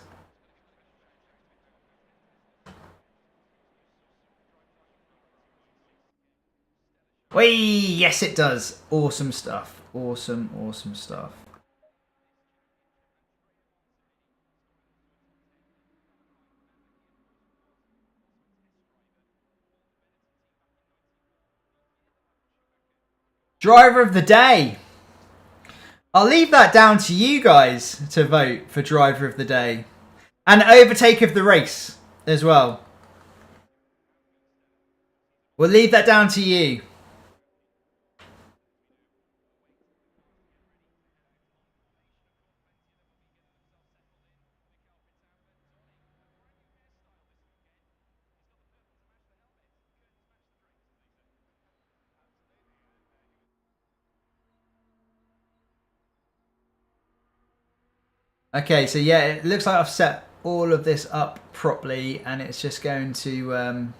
Whee! Yes, it does. Awesome stuff. Awesome, awesome stuff. Driver of the day. I'll leave that down to you guys to vote for driver of the day. And overtake of the race as well. We'll leave that down to you. Okay, so yeah, it looks like I've set all of this up properly, and it's just going to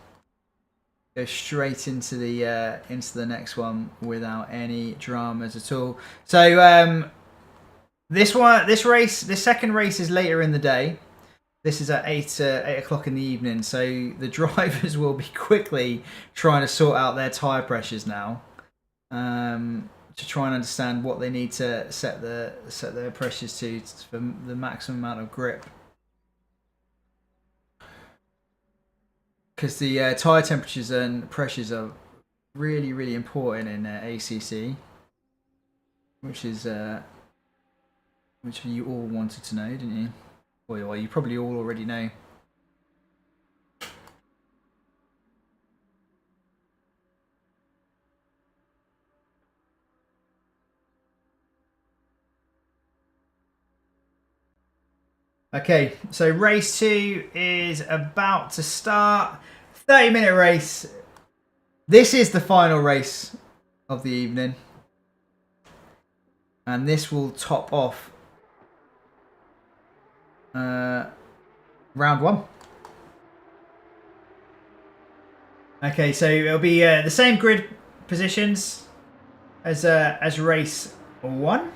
go straight into the next one without any dramas at all. So this second race is later in the day. This is at 8 o'clock in the evening, so the drivers will be quickly trying to sort out their tyre pressures now. To try and understand what they need to set their pressures to for the maximum amount of grip, because the tyre temperatures and pressures are really, really important in ACC, which you all wanted to know, didn't you? Well, you probably all already know. Okay, so race 2 is about to start. 30-minute race. This is the final race of the evening. And this will top off round 1. Okay, so it'll be the same grid positions as race 1.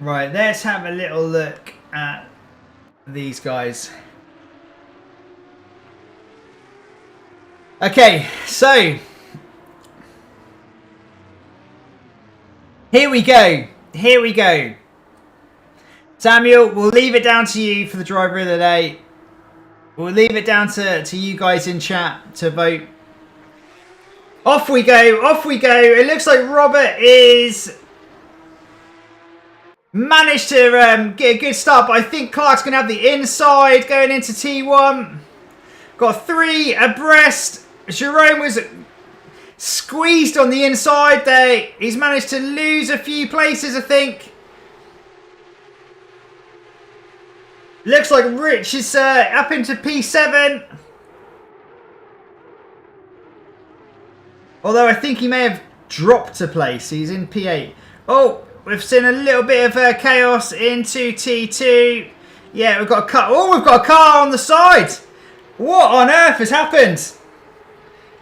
Right, let's have a little look at these guys. Okay, so here we go. Here we go. Samuel, we'll leave it down to you for the driver of the day. We'll leave it down to you guys in chat to vote. Off we go. Off we go. It looks like Robert is managed to get a good start, but I think Clark's going to have the inside going into T1. Got 3 abreast. Jerome was squeezed on the inside there. He's managed to lose a few places, I think. Looks like Rich is up into P7. Although I think he may have dropped a place. He's in P8. Oh, we've seen a little bit of chaos into T2. Yeah, we've got a car. Oh, we've got a car on the side. What on earth has happened?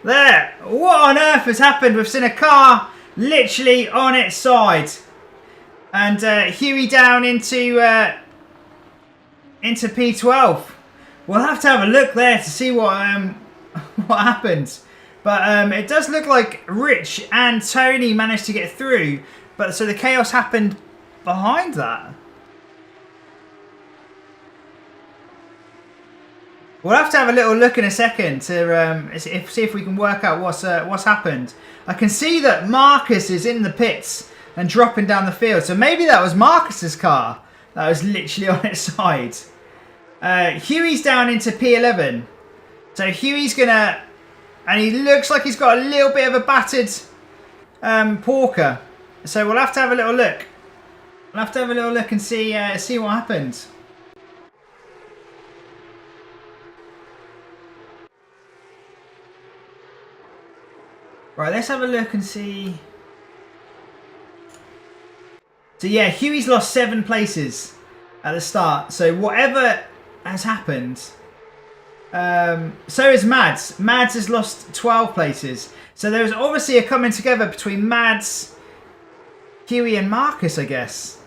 There. What on earth has happened? We've seen a car literally on its side. And Huey down into P12. We'll have to have a look there to see what happened. But it does look like Rich and Tony managed to get through. But so the chaos happened behind that. We'll have to have a little look in a second to see if we can work out what's happened. I can see that Marcus is in the pits and dropping down the field. So maybe that was Marcus's car that was literally on its side. Huey's down into P11. So Huey's gonna... And he looks like he's got a little bit of a battered Porker. So we'll have to have a little look. We'll have to have a little look and see what happens. Right, let's have a look and see. So yeah, Huey's lost 7 places at the start. So whatever has happened... so is Mads. Mads has lost 12 places. So there was obviously a coming together between Mads, Huey and Marcus, I guess.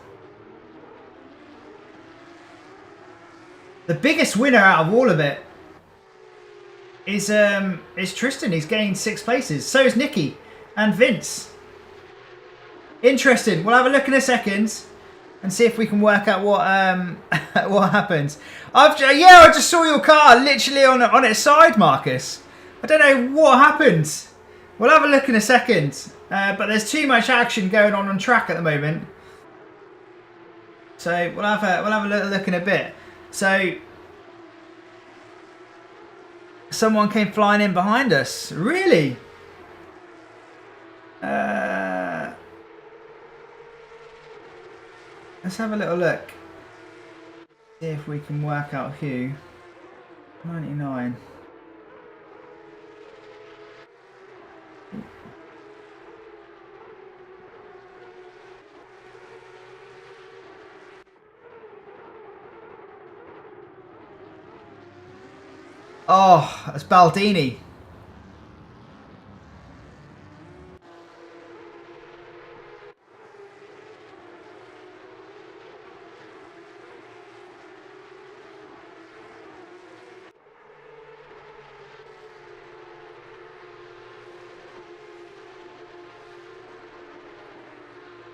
The biggest winner out of all of it is Tristan. He's gained 6 places. So is Nikki and Vince. Interesting. We'll have a look in a second and see if we can work out what what happens. I just saw your car literally on its side, Marcus. I don't know what happened. We'll have a look in a second. But there's too much action going on track at the moment. So we'll have a little look in a bit. So someone came flying in behind us. Really? Let's have a little look. See if we can work out who. 99. Oh, that's Baldini.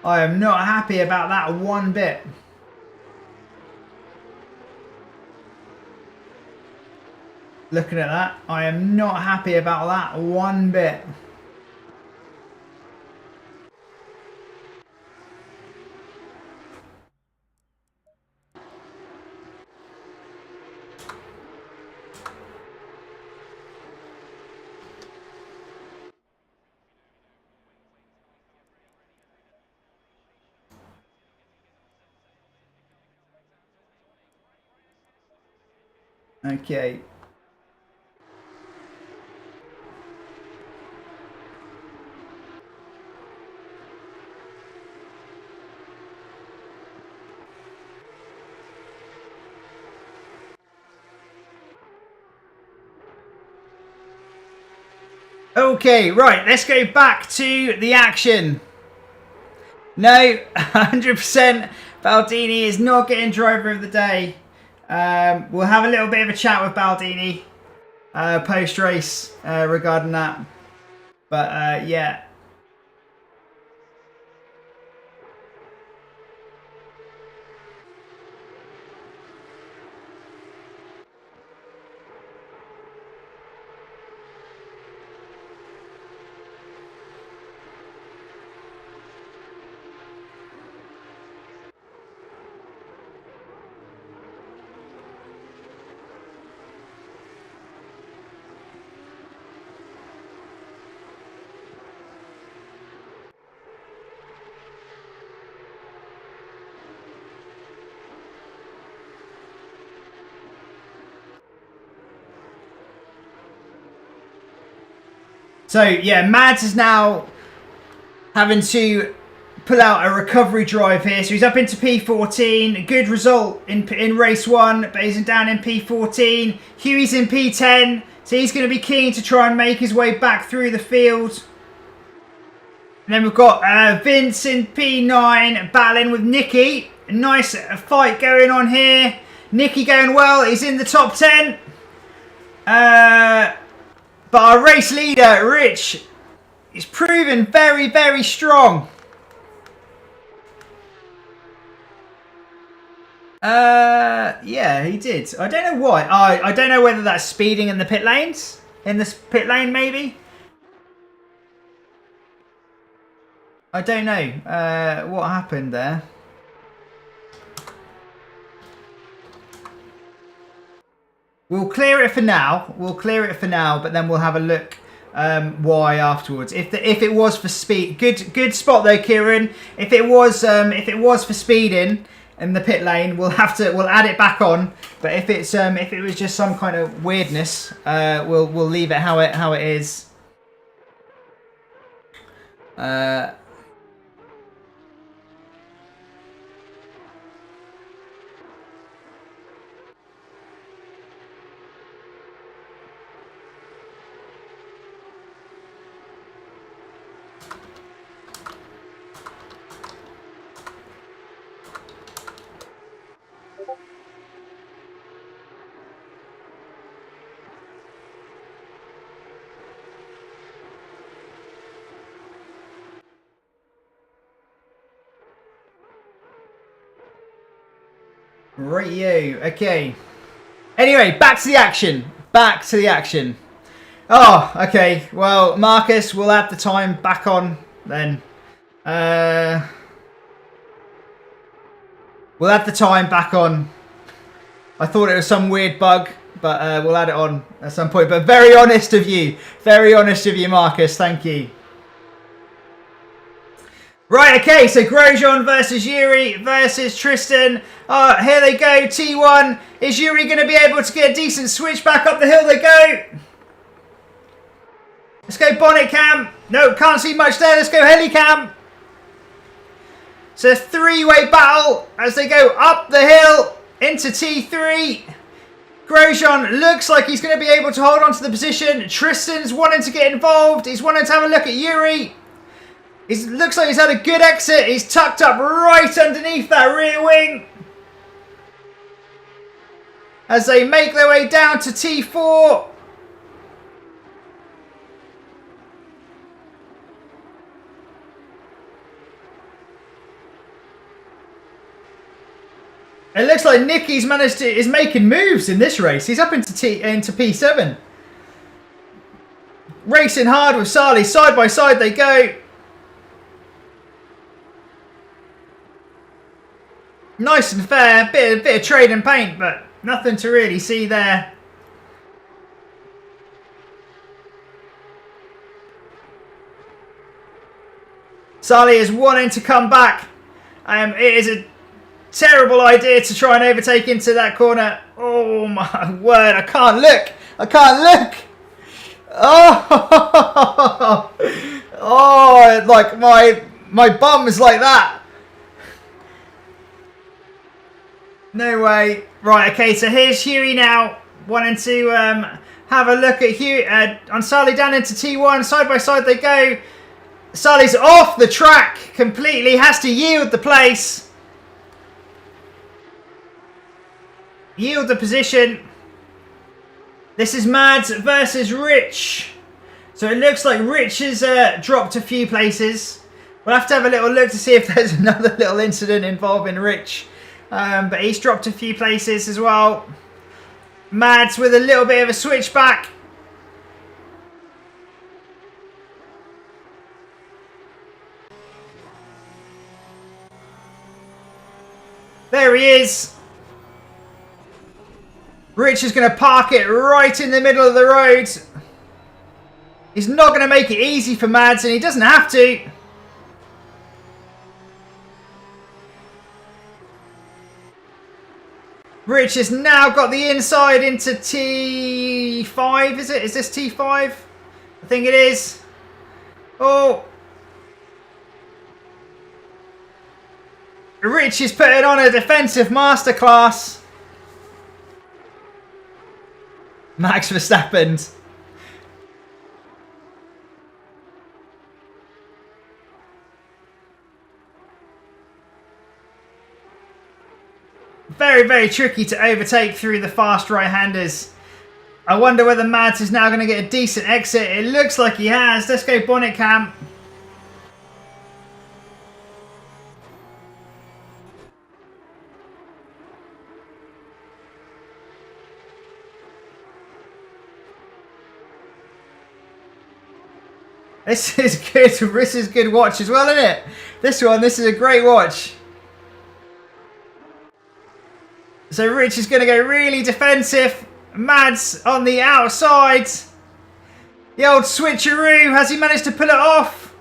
I am not happy about that one bit. Looking at that, I am not happy about that one bit. Okay. Okay, right, let's go back to the action. No, 100% Baldini is not getting driver of the day. We'll have a little bit of a chat with Baldini post-race regarding that. But yeah. So yeah, Mads is now having to pull out a recovery drive here. So he's up into P14. Good result in race 1, but he's down in P14. Huey's in P10. So he's going to be keen to try and make his way back through the field. And then we've got Vince in P9 battling with Nicky. A nice fight going on here. Nicky going well. He's in the top 10. But our race leader, Rich, is proven very, very strong. Yeah, he did. I don't know why. I don't know whether that's speeding in the pit lanes. In this pit lane, maybe. I don't know what happened there. We'll clear it for now. We'll clear it for now, but then we'll have a look why afterwards. If it was for speed, good spot though, Kieran. If it was for speeding in the pit lane, we'll add it back on. But if it was just some kind of weirdness, we'll leave it how it is. Right-yo, okay. Anyway, back to the action. Back to the action. Oh, okay. Well, Marcus, we'll add the time back on then. We'll add the time back on. I thought it was some weird bug, but we'll add it on at some point. But very honest of you. Very honest of you, Marcus. Thank you. Right, okay, so Grosjean versus Yuri versus Tristan. Here they go, T1. Is Yuri going to be able to get a decent switch back up the hill? They go. Let's go bonnet cam. No, can't see much there. Let's go heli cam. So a three-way battle as they go up the hill into T3. Grosjean looks like he's going to be able to hold on to the position. Tristan's wanting to get involved. He's wanting to have a look at Yuri. It looks like he's had a good exit. He's tucked up right underneath that rear wing. As they make their way down to T4. It looks like Nicky's is making moves in this race. He's up into P7. Racing hard with Sali. Side by side they go. Nice and fair, bit of trade and paint, but nothing to really see there. Sali is wanting to come back. It is a terrible idea to try and overtake into that corner. Oh my word, I can't look. I can't look. Oh, oh, like my bum is like that. No way. Right, okay, so here's Huey now, wanting to have a look at Huey, on Sali down into T1. Side by side they go. Sali's off the track completely, has to yield the place. Yield the position. This is Mads versus Rich. So it looks like Rich has dropped a few places. We'll have to have a little look to see if there's another little incident involving Rich. But he's dropped a few places as well. Mads with a little bit of a switchback. There he is. Rich is going to park it right in the middle of the road. He's not going to make it easy for Mads, and he doesn't have to. Rich has now got the inside into T5, is it? Is this T5? I think it is. Oh! Rich is putting on a defensive masterclass. Max Verstappen. Very, very tricky to overtake through the fast right-handers. I wonder whether Mads is now going to get a decent exit. It looks like he has. Let's go bonnet cam. This is good. This is good watch as well, isn't it? This is a great watch. So Rich is going to go really defensive. Mads on the outside. The old switcheroo. Has he managed to pull it off?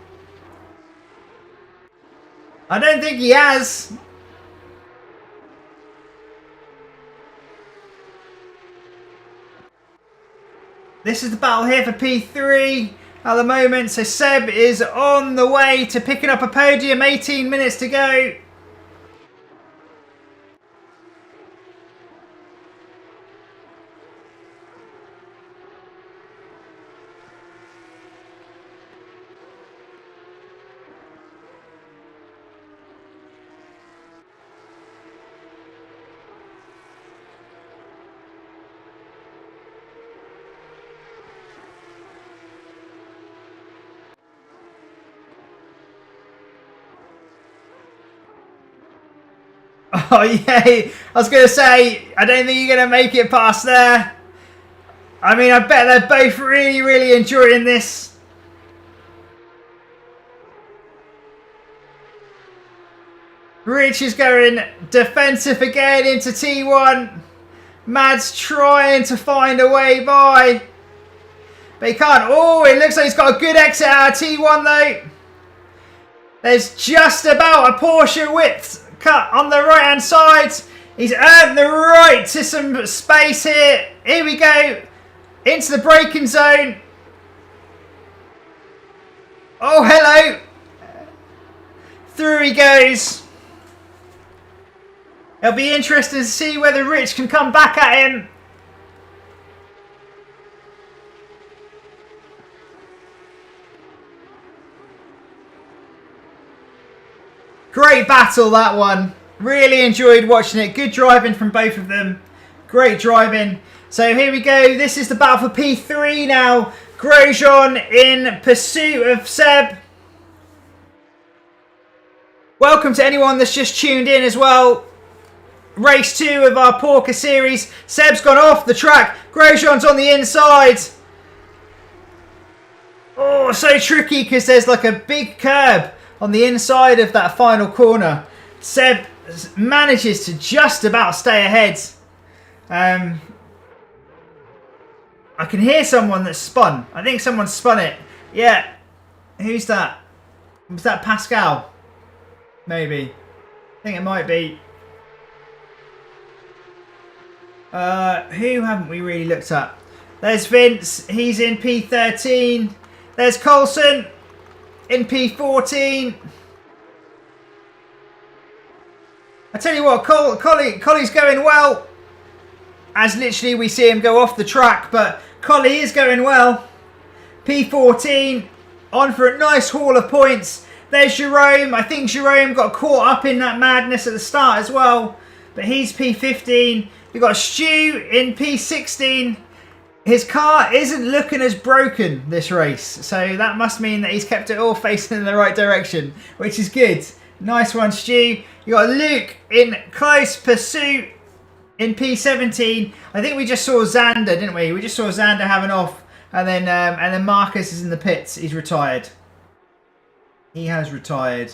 I don't think he has. This is the battle here for P3 at the moment. So Seb is on the way to picking up a podium. 18 minutes to go. Oh, yeah. I was going to say, I don't think you're going to make it past there. I mean, I bet they're both really, really enjoying this. Rich is going defensive again into T1. Mads trying to find a way by. But he can't. Oh, it looks like he's got a good exit out of T1 though. There's just about a Porsche width cut on the right hand side. He's earned the right to some space here. Here we go. Into the braking zone. Oh, hello. Through he goes. It'll be interesting to see whether Rich can come back at him. Great battle, that one. Really enjoyed watching it. Good driving from both of them. Great driving. So here we go. This is the battle for P3 now. Grosjean in pursuit of Seb. Welcome to anyone that's just tuned in as well. Race 2 of our Porsche series. Seb's gone off the track. Grosjean's on the inside. Oh, so tricky because there's like a big curb on the inside of that final corner. Seb manages to just about stay ahead. I can hear someone that's spun. I think someone spun it. Yeah. Who's that? Was that Pascal? Maybe. I think it might be. Who haven't we really looked at? There's Vince. He's in P13. There's Coulson in P14. I tell you what, Collie's going well. As literally we see him go off the track, but Collie is going well. P14, on for a nice haul of points. There's Jerome. I think Jerome got caught up in that madness at the start as well. But he's P15. We've got Stu in P16. His car isn't looking as broken this race. So that must mean that he's kept it all facing in the right direction, which is good. Nice one, Stu. You got Luke in close pursuit in P17. I think we just saw Xander, didn't we? We just saw Xander having off. And then Marcus is in the pits. He's retired. He has retired.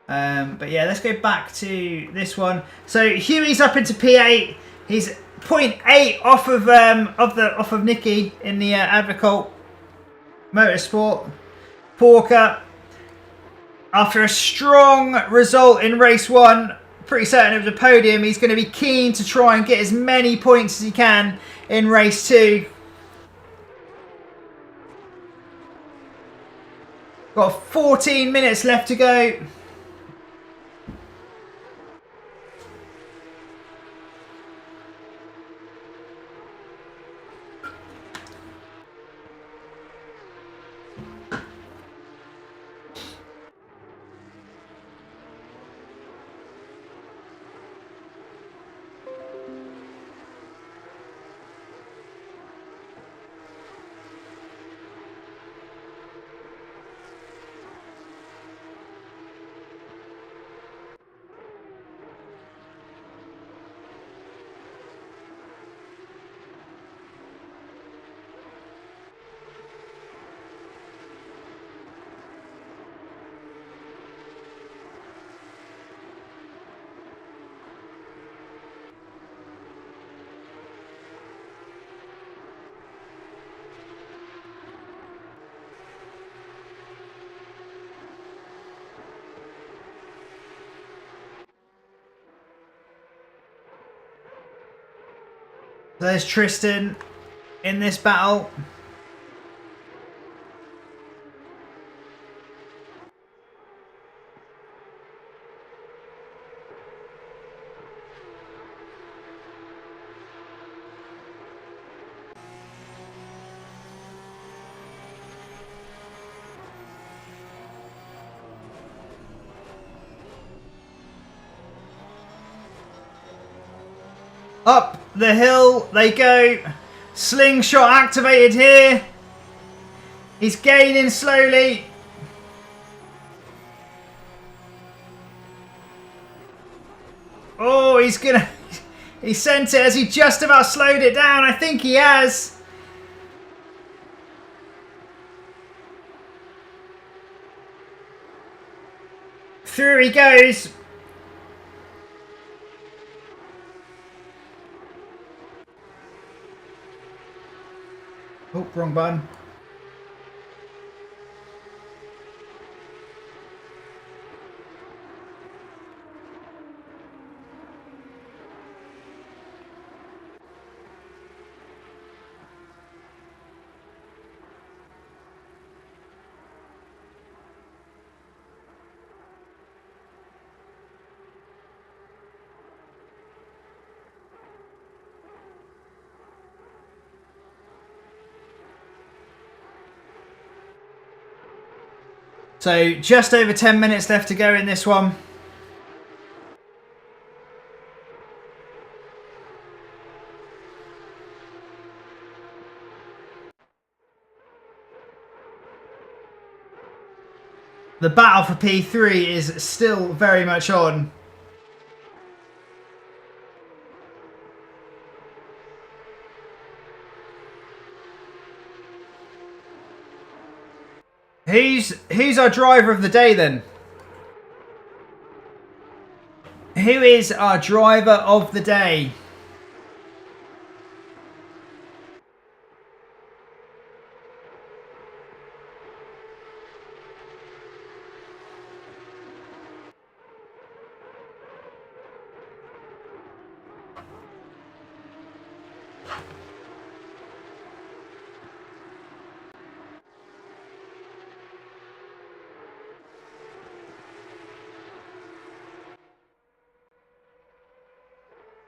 But yeah, let's go back to this one. So Huey's up into P8. He's 0.8 off of Nicky in the Advocate Motorsport. Porker, after a strong result in race 1, pretty certain of the podium, he's going to be keen to try and get as many points as he can in race 2. Got 14 minutes left to go. There's Tristan in this battle. Up the hill they go. Slingshot activated here. He's gaining slowly. Oh, he's gonna... He sent it. Has he just about slowed it down? I think he has. Through he goes. Oh, wrong button. So just over 10 minutes left to go in this one. The battle for P3 is still very much on. Who's our driver of the day then? Who is our driver of the day?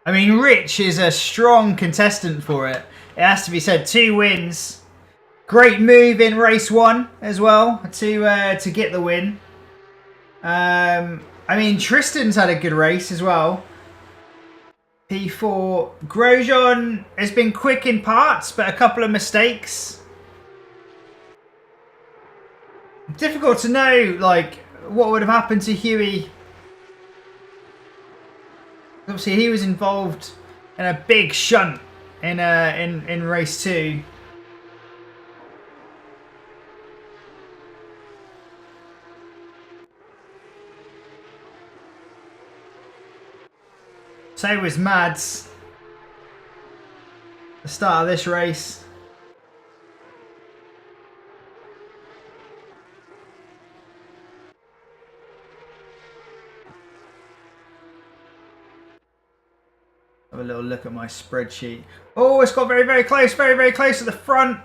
I mean, Rich is a strong contestant for it. It has to be said. 2 wins. Great move in race 1 as well to get the win. I mean, Tristan's had a good race as well. P4. Grosjean has been quick in parts, but a couple of mistakes. Difficult to know, like, what would have happened to Huey. Obviously, he was involved in a big shunt in race 2. So was Mads. The start of this race. Have a little look at my spreadsheet. Oh, it's got very, very close, very, very close to the front.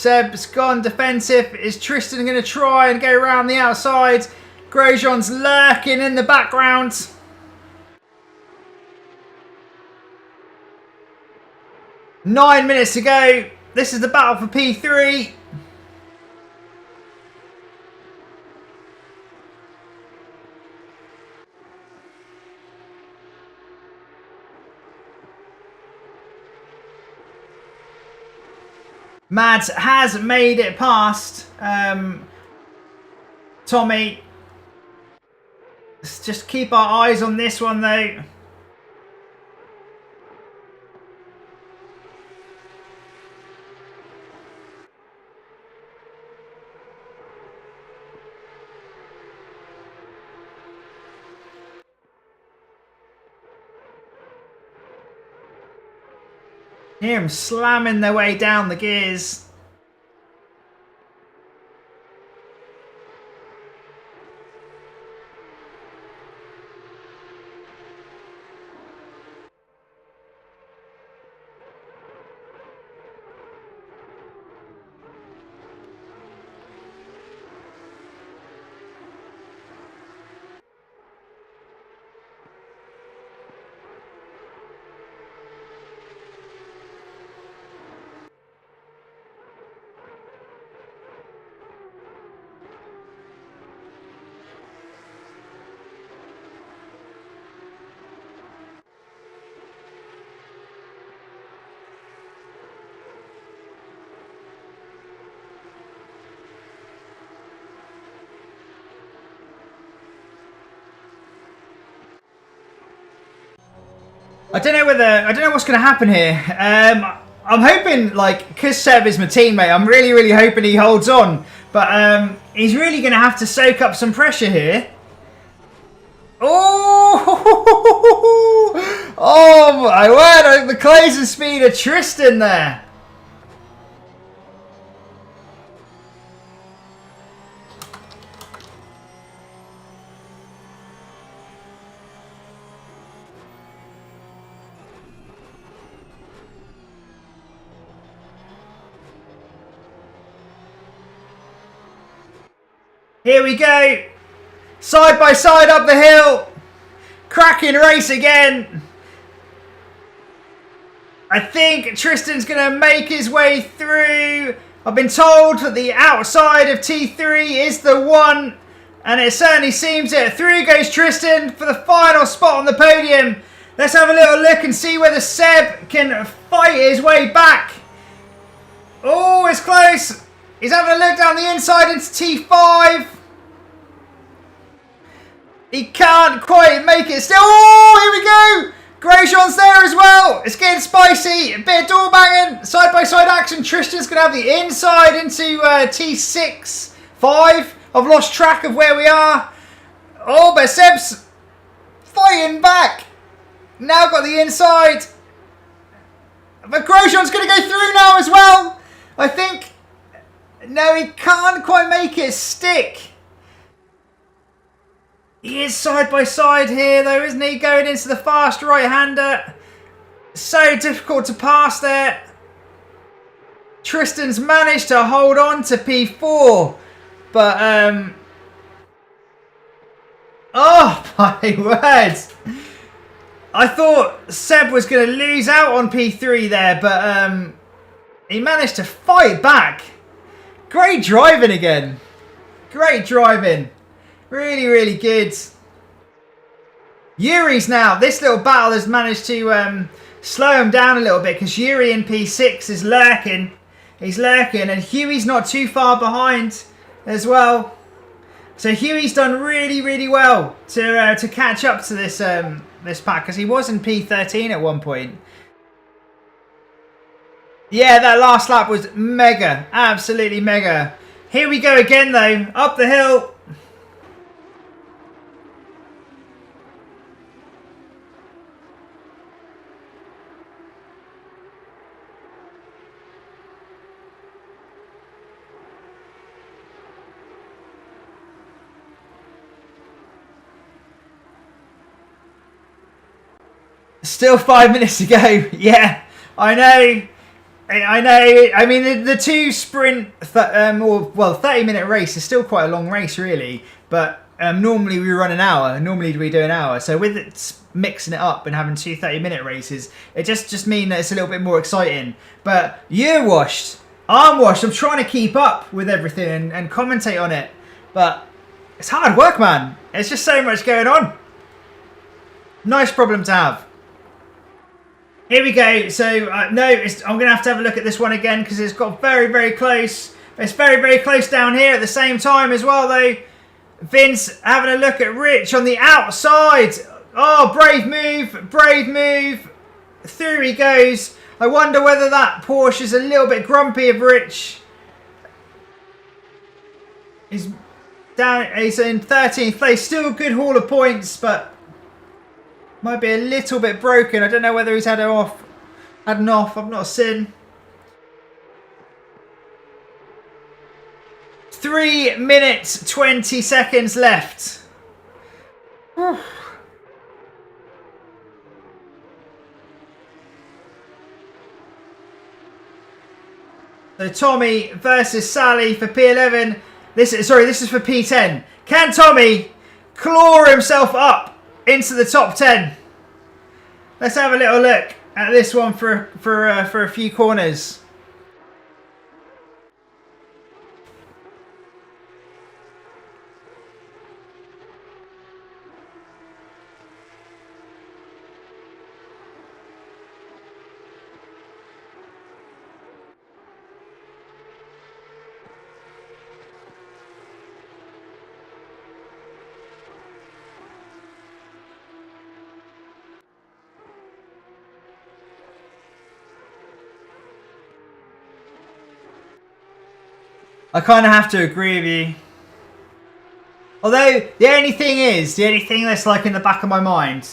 Seb's gone defensive. Is Tristan going to try and go around the outside? Grosjean's lurking in the background. Nine minutes to go. This is the battle for P3. Mads has made it past Tommy. Let's just keep our eyes on this one though. Hear them slamming their way down the gears. I don't know what's going to happen here. I'm hoping, like, because Seb is my teammate, I'm really hoping he holds on. But he's really going to have to soak up some pressure here. Oh! Oh my word! The closing speed of Tristan there. Here we go. Side by side up the hill. Cracking race again. I think Tristan's going to make his way through. I've been told that the outside of T3 is the one. And it certainly seems it. Through goes Tristan for the final spot on the podium. Let's have a little look and see whether Seb can fight his way back. Oh, it's close. He's having a look down the inside into T5. He can't quite make it still. Oh, here we go. Grosjean's there as well. It's getting spicy. A bit of door banging. Side by side action. Tristan's going to have the inside into T6. 5. I've lost track of where we are. Oh, but Seb's fighting back. Now got the inside. But Grosjean's going to go through now as well. I think. No, he can't quite make it stick. He is side by side here though, isn't he? Going into the fast right-hander. So difficult to pass there. Tristan's managed to hold on to P4. But, oh my word. I thought Seb was going to lose out on P3 there, but he managed to fight back. Great driving again. Great driving. Really good. Yuri's now. This little battle has managed to slow him down a little bit because Yuri in P6 is lurking. He's lurking and Huey's not too far behind as well. So Huey's done really well to catch up to this this pack because he was in P13 at one point. Yeah, that last lap was mega. Absolutely mega. Here we go again though. Up the hill. Still 5 minutes to go. Yeah, I know. I know. I mean, the two sprint, 30-minute race is still quite a long race, really. But normally we run an hour. Normally we do an hour. So with it, mixing it up and having two 30-minute races, it just means that it's a little bit more exciting. But you're washed. I'm washed. I'm trying to keep up with everything and commentate on it. But it's hard work, man. There's just so much going on. Nice problem to have. Here we go. So, no, I'm going to have a look at this one again because it's got very, very close. It's very, very close down here at the same time as well, though. Vince having a look at Rich on the outside. Oh, brave move. Brave move. Through he goes. I wonder whether that Porsche is a little bit grumpy of Rich. He's in 13th place. Still a good haul of points, but might be a little bit broken. I don't know whether he's had an off. I've not seen. 3 minutes 20 seconds left. So Tommy versus Sally for P11. This is for P10. Can Tommy claw himself up into the top 10? Let's have a little look at this one for a few corners. I kind of have to agree with you. Although, the only thing that's like in the back of my mind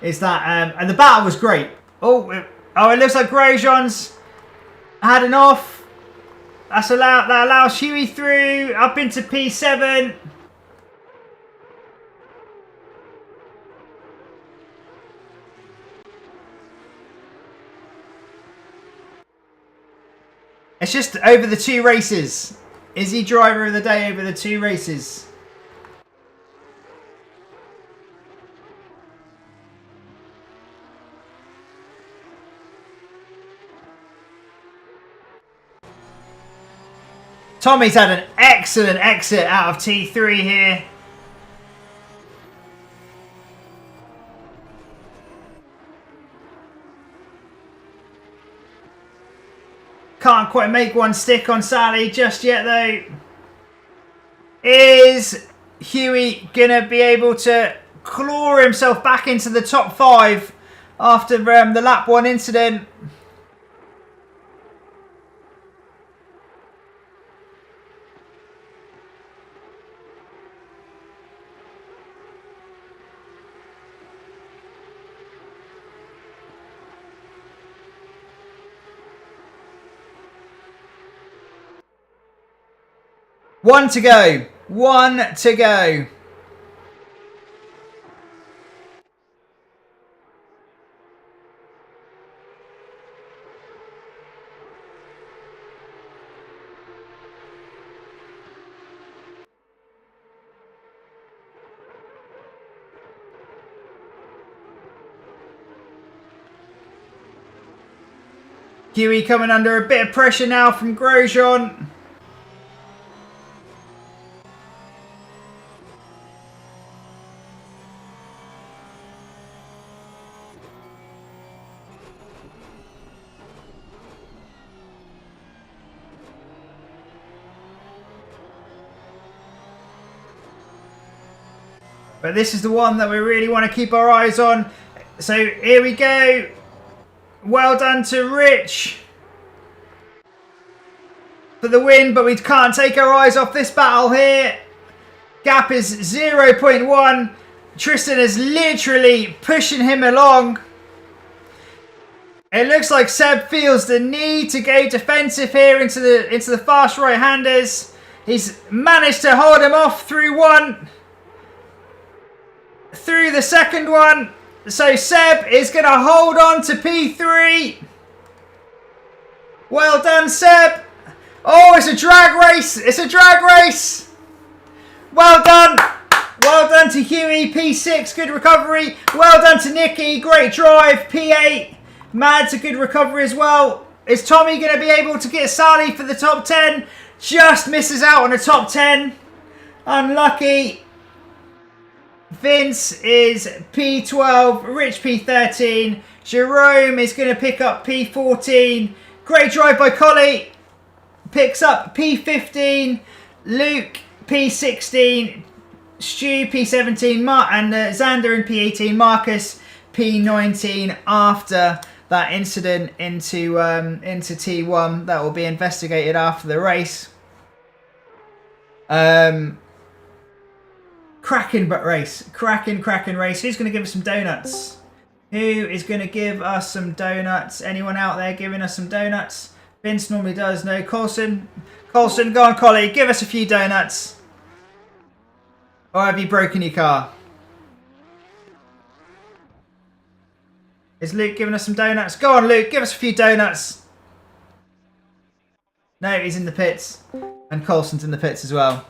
is that, and the battle was great. It looks like Grosjean's had an off. That allows Huey through, up into P7. It's just over the two races. Is he driver of the day over the two races? Tommy's had an excellent exit out of T3 here. Can't quite make one stick on Sally just yet, though. Is Huey gonna be able to claw himself back into the top 5 after the lap 1 incident? One to go. One to go. Huey coming under a bit of pressure now from Grosjean. But this is the one that we really want to keep our eyes on. So here we go. Well done to Rich for the win, but we can't take our eyes off this battle here. Gap is 0.1. Tristan is literally pushing him along. It looks like Seb feels the need to go defensive here into the fast right-handers. He's managed to hold him off through one. Through the second one. So Seb is going to hold on to P3. Well done, Seb. Oh, it's a drag race. It's a drag race. Well done. Well done to Huey, P6, good recovery. Well done to Nikki, great drive, P8. Mads, a good recovery as well. Is Tommy going to be able to get Sally for the top 10? Just misses out on the top 10. Unlucky. Vince is P12, Rich P13. Jerome is going to pick up P14. Great drive by Collie. Picks up P15. Luke P16. Stu P17. And Xander in P18. Marcus P19 after that incident into T1 that will be investigated after the race. Cracking race. Cracking race. Who's going to give us some donuts? Who is going to give us some donuts? Anyone out there giving us some donuts? Vince normally does. No. Coulson, go on, Collie. Give us a few donuts. Or have you broken your car? Is Luke giving us some donuts? Go on, Luke. Give us a few donuts. No, he's in the pits. And Coulson's in the pits as well.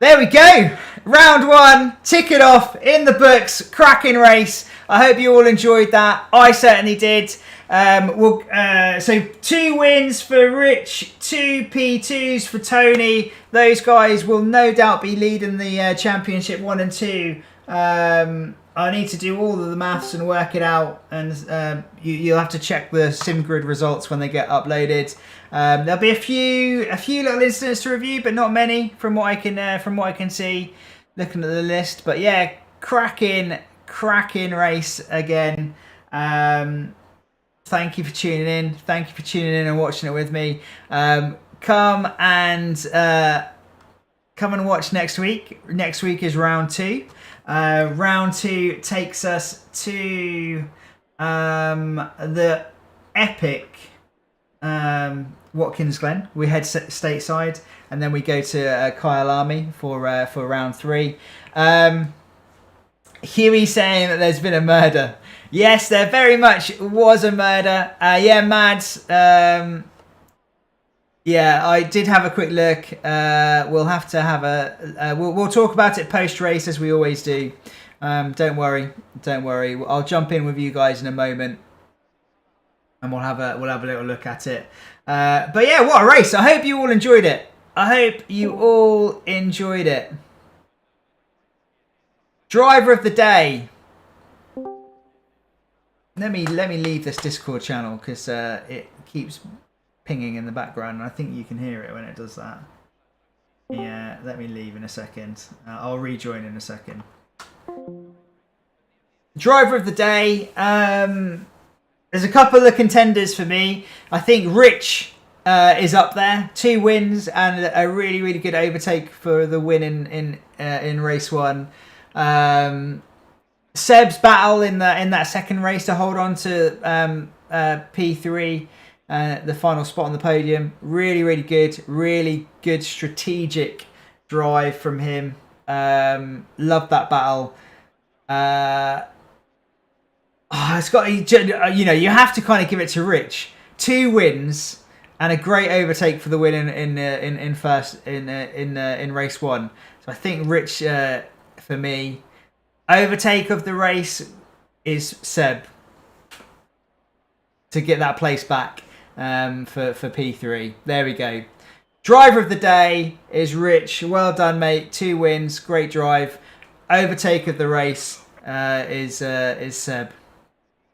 There we go. Round 1. Tick it off. In the books. Cracking race. I hope you all enjoyed that. I certainly did. So 2 wins for Rich. 2 P2s for Tony. Those guys will no doubt be leading the championship 1 and 2. I need to do all of the maths and work it out, and you'll have to check the SimGrid results when they get uploaded. There'll be a few little incidents to review, but not many from what I can see looking at the list. But yeah, cracking race again. Thank you for tuning in. Thank you for tuning in and watching it with me. Come and watch next week. Next week is round 2. Round 2 takes us to the epic Watkins Glen. We head stateside, and then we go to Kyalami for round 3. Huey saying that there's been a murder. Yes, there very much was a murder. Yeah, Mads. Yeah, I did have a quick look. We'll have to have we'll talk about it post race as we always do. Don't worry. I'll jump in with you guys in a moment, and we'll have a little look at it. But yeah, what a race! I hope you all enjoyed it. Driver of the day. Let me leave this Discord channel because it keeps pinging in the background, and I think you can hear it when it does that. Yeah, let me leave in a second. I'll rejoin in a second. Driver of the day. There's a couple of contenders for me. I think Rich is up there. 2 wins and a really good overtake for the win in race 1. Seb's battle in that second race to hold on to P3. The final spot on the podium. Really good strategic drive from him. Loved that battle. It's got, you have to kind of give it to Rich. 2 wins and a great overtake for the win in race 1. So I think Rich, for me, overtake of the race is Seb to get that place back. For P3. There we go. Driver of the day is Rich. Well done, mate. 2 wins. Great drive. Overtake of the race is Seb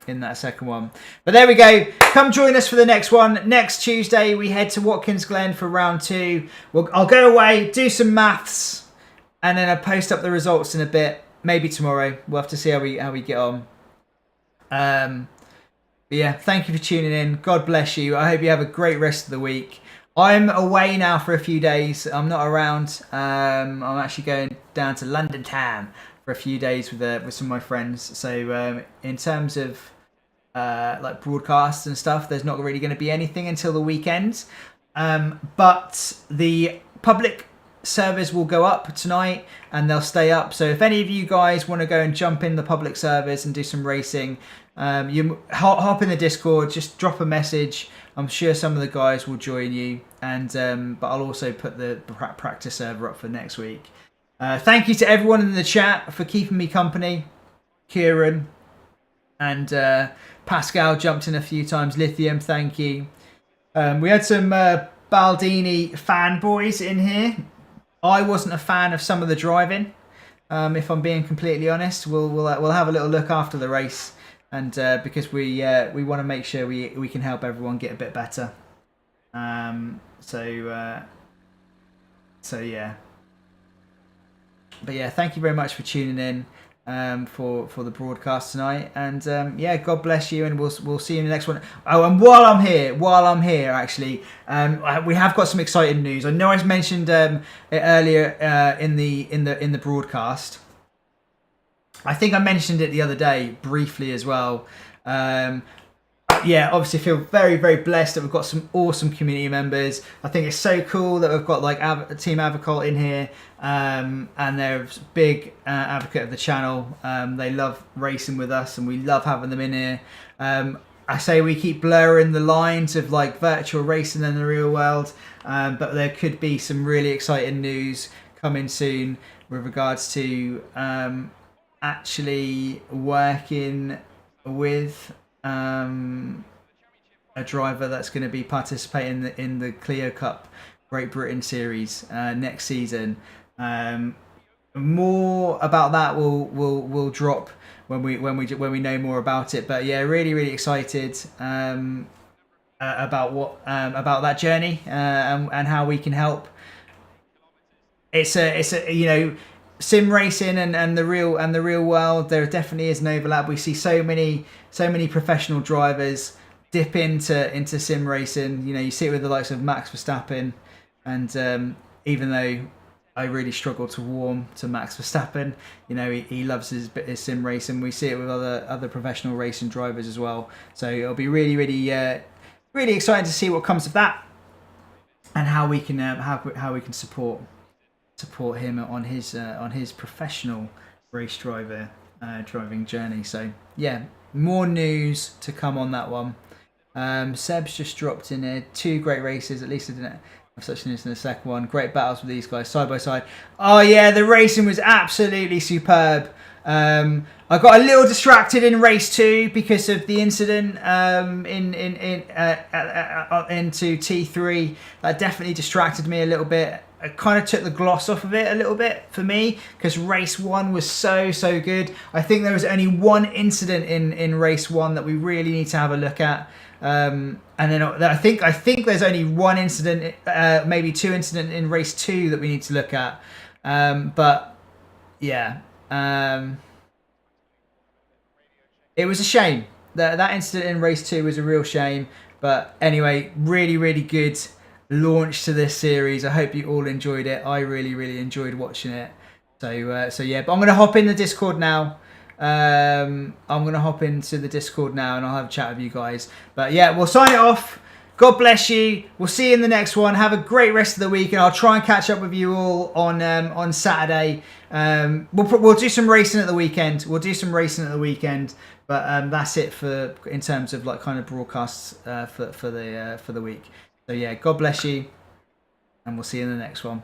in that second one. But there we go. Come join us for the next one. Next Tuesday, we head to Watkins Glen for round 2. I'll go away, do some maths, and then I'll post up the results in a bit. Maybe tomorrow. We'll have to see how we get on. But yeah, thank you for tuning in. God bless you. I hope you have a great rest of the week. I'm away now for a few days. I'm not around. I'm actually going down to London town for a few days with some of my friends. So in terms of like broadcasts and stuff, there's not really going to be anything until the weekend. But the public servers will go up tonight and they'll stay up. So if any of you guys want to go and jump in the public servers and do some racing, you hop in the Discord, just drop a message. I'm sure some of the guys will join you, and but I'll also put the practice server up for next week. Thank you to everyone in the chat for keeping me company. Kieran and Pascal jumped in a few times. Lithium, thank you. We had some Baldini fanboys in here. I wasn't a fan of some of the driving, if I'm being completely honest. We'll have a little look after the race, and because we want to make sure we can help everyone get a bit better. So yeah. But yeah, thank you very much for tuning in for the broadcast tonight, and yeah, God bless you, and we'll see you in the next one. Oh, and while I'm here, actually, we have got some exciting news. I know I mentioned it earlier in the broadcast. I think I mentioned it the other day briefly as well. Yeah, obviously feel very, very blessed that we've got some awesome community members. I think it's so cool that we've got like Team Avicult in here, and they're a big advocate of the channel. They love racing with us, and we love having them in here. I say we keep blurring the lines of like virtual racing and the real world, but there could be some really exciting news coming soon with regards to actually working with a driver that's going to be participating in the Clio Cup Great Britain Series next season. More about that will drop when we know more about it. But yeah, really excited about that journey and how we can help. It's a you know, sim racing and the real world, there definitely is an overlap. We see so many professional drivers dip into sim racing. You know, you see it with the likes of Max Verstappen, and even though I really struggle to warm to Max Verstappen, you know, he loves his sim racing. We see it with other professional racing drivers as well. So it'll be really exciting to see what comes of that, and how we can how we can support him on his professional race driving journey. So yeah, more news to come on that one. Seb's just dropped in there. 2 great races, at least I didn't have such news in the second one. Great battles with these guys side by side. Oh yeah, the racing was absolutely superb. I got a little distracted in race 2 because of the incident into T3. That definitely distracted me a little bit. It kind of took the gloss off of it a little bit for me, because race 1 was so good. I think there was only one incident in race 1 that we really need to have a look at, and then I think there's only one incident, maybe 2 incidents in race 2 that we need to look at. But yeah, it was a shame. That incident in race 2 was a real shame. But anyway, really good launch to this series. I hope you all enjoyed it. I really enjoyed watching it. So yeah, but I'm going to hop in the Discord now. I'm going to hop into the Discord now, and I'll have a chat with you guys. But yeah, we'll sign it off. God bless you. We'll see you in the next one. Have a great rest of the week, and I'll try and catch up with you all on Saturday. We'll do some racing at the weekend. But that's it in terms of like kind of broadcasts for the week. So yeah, God bless you, and we'll see you in the next one.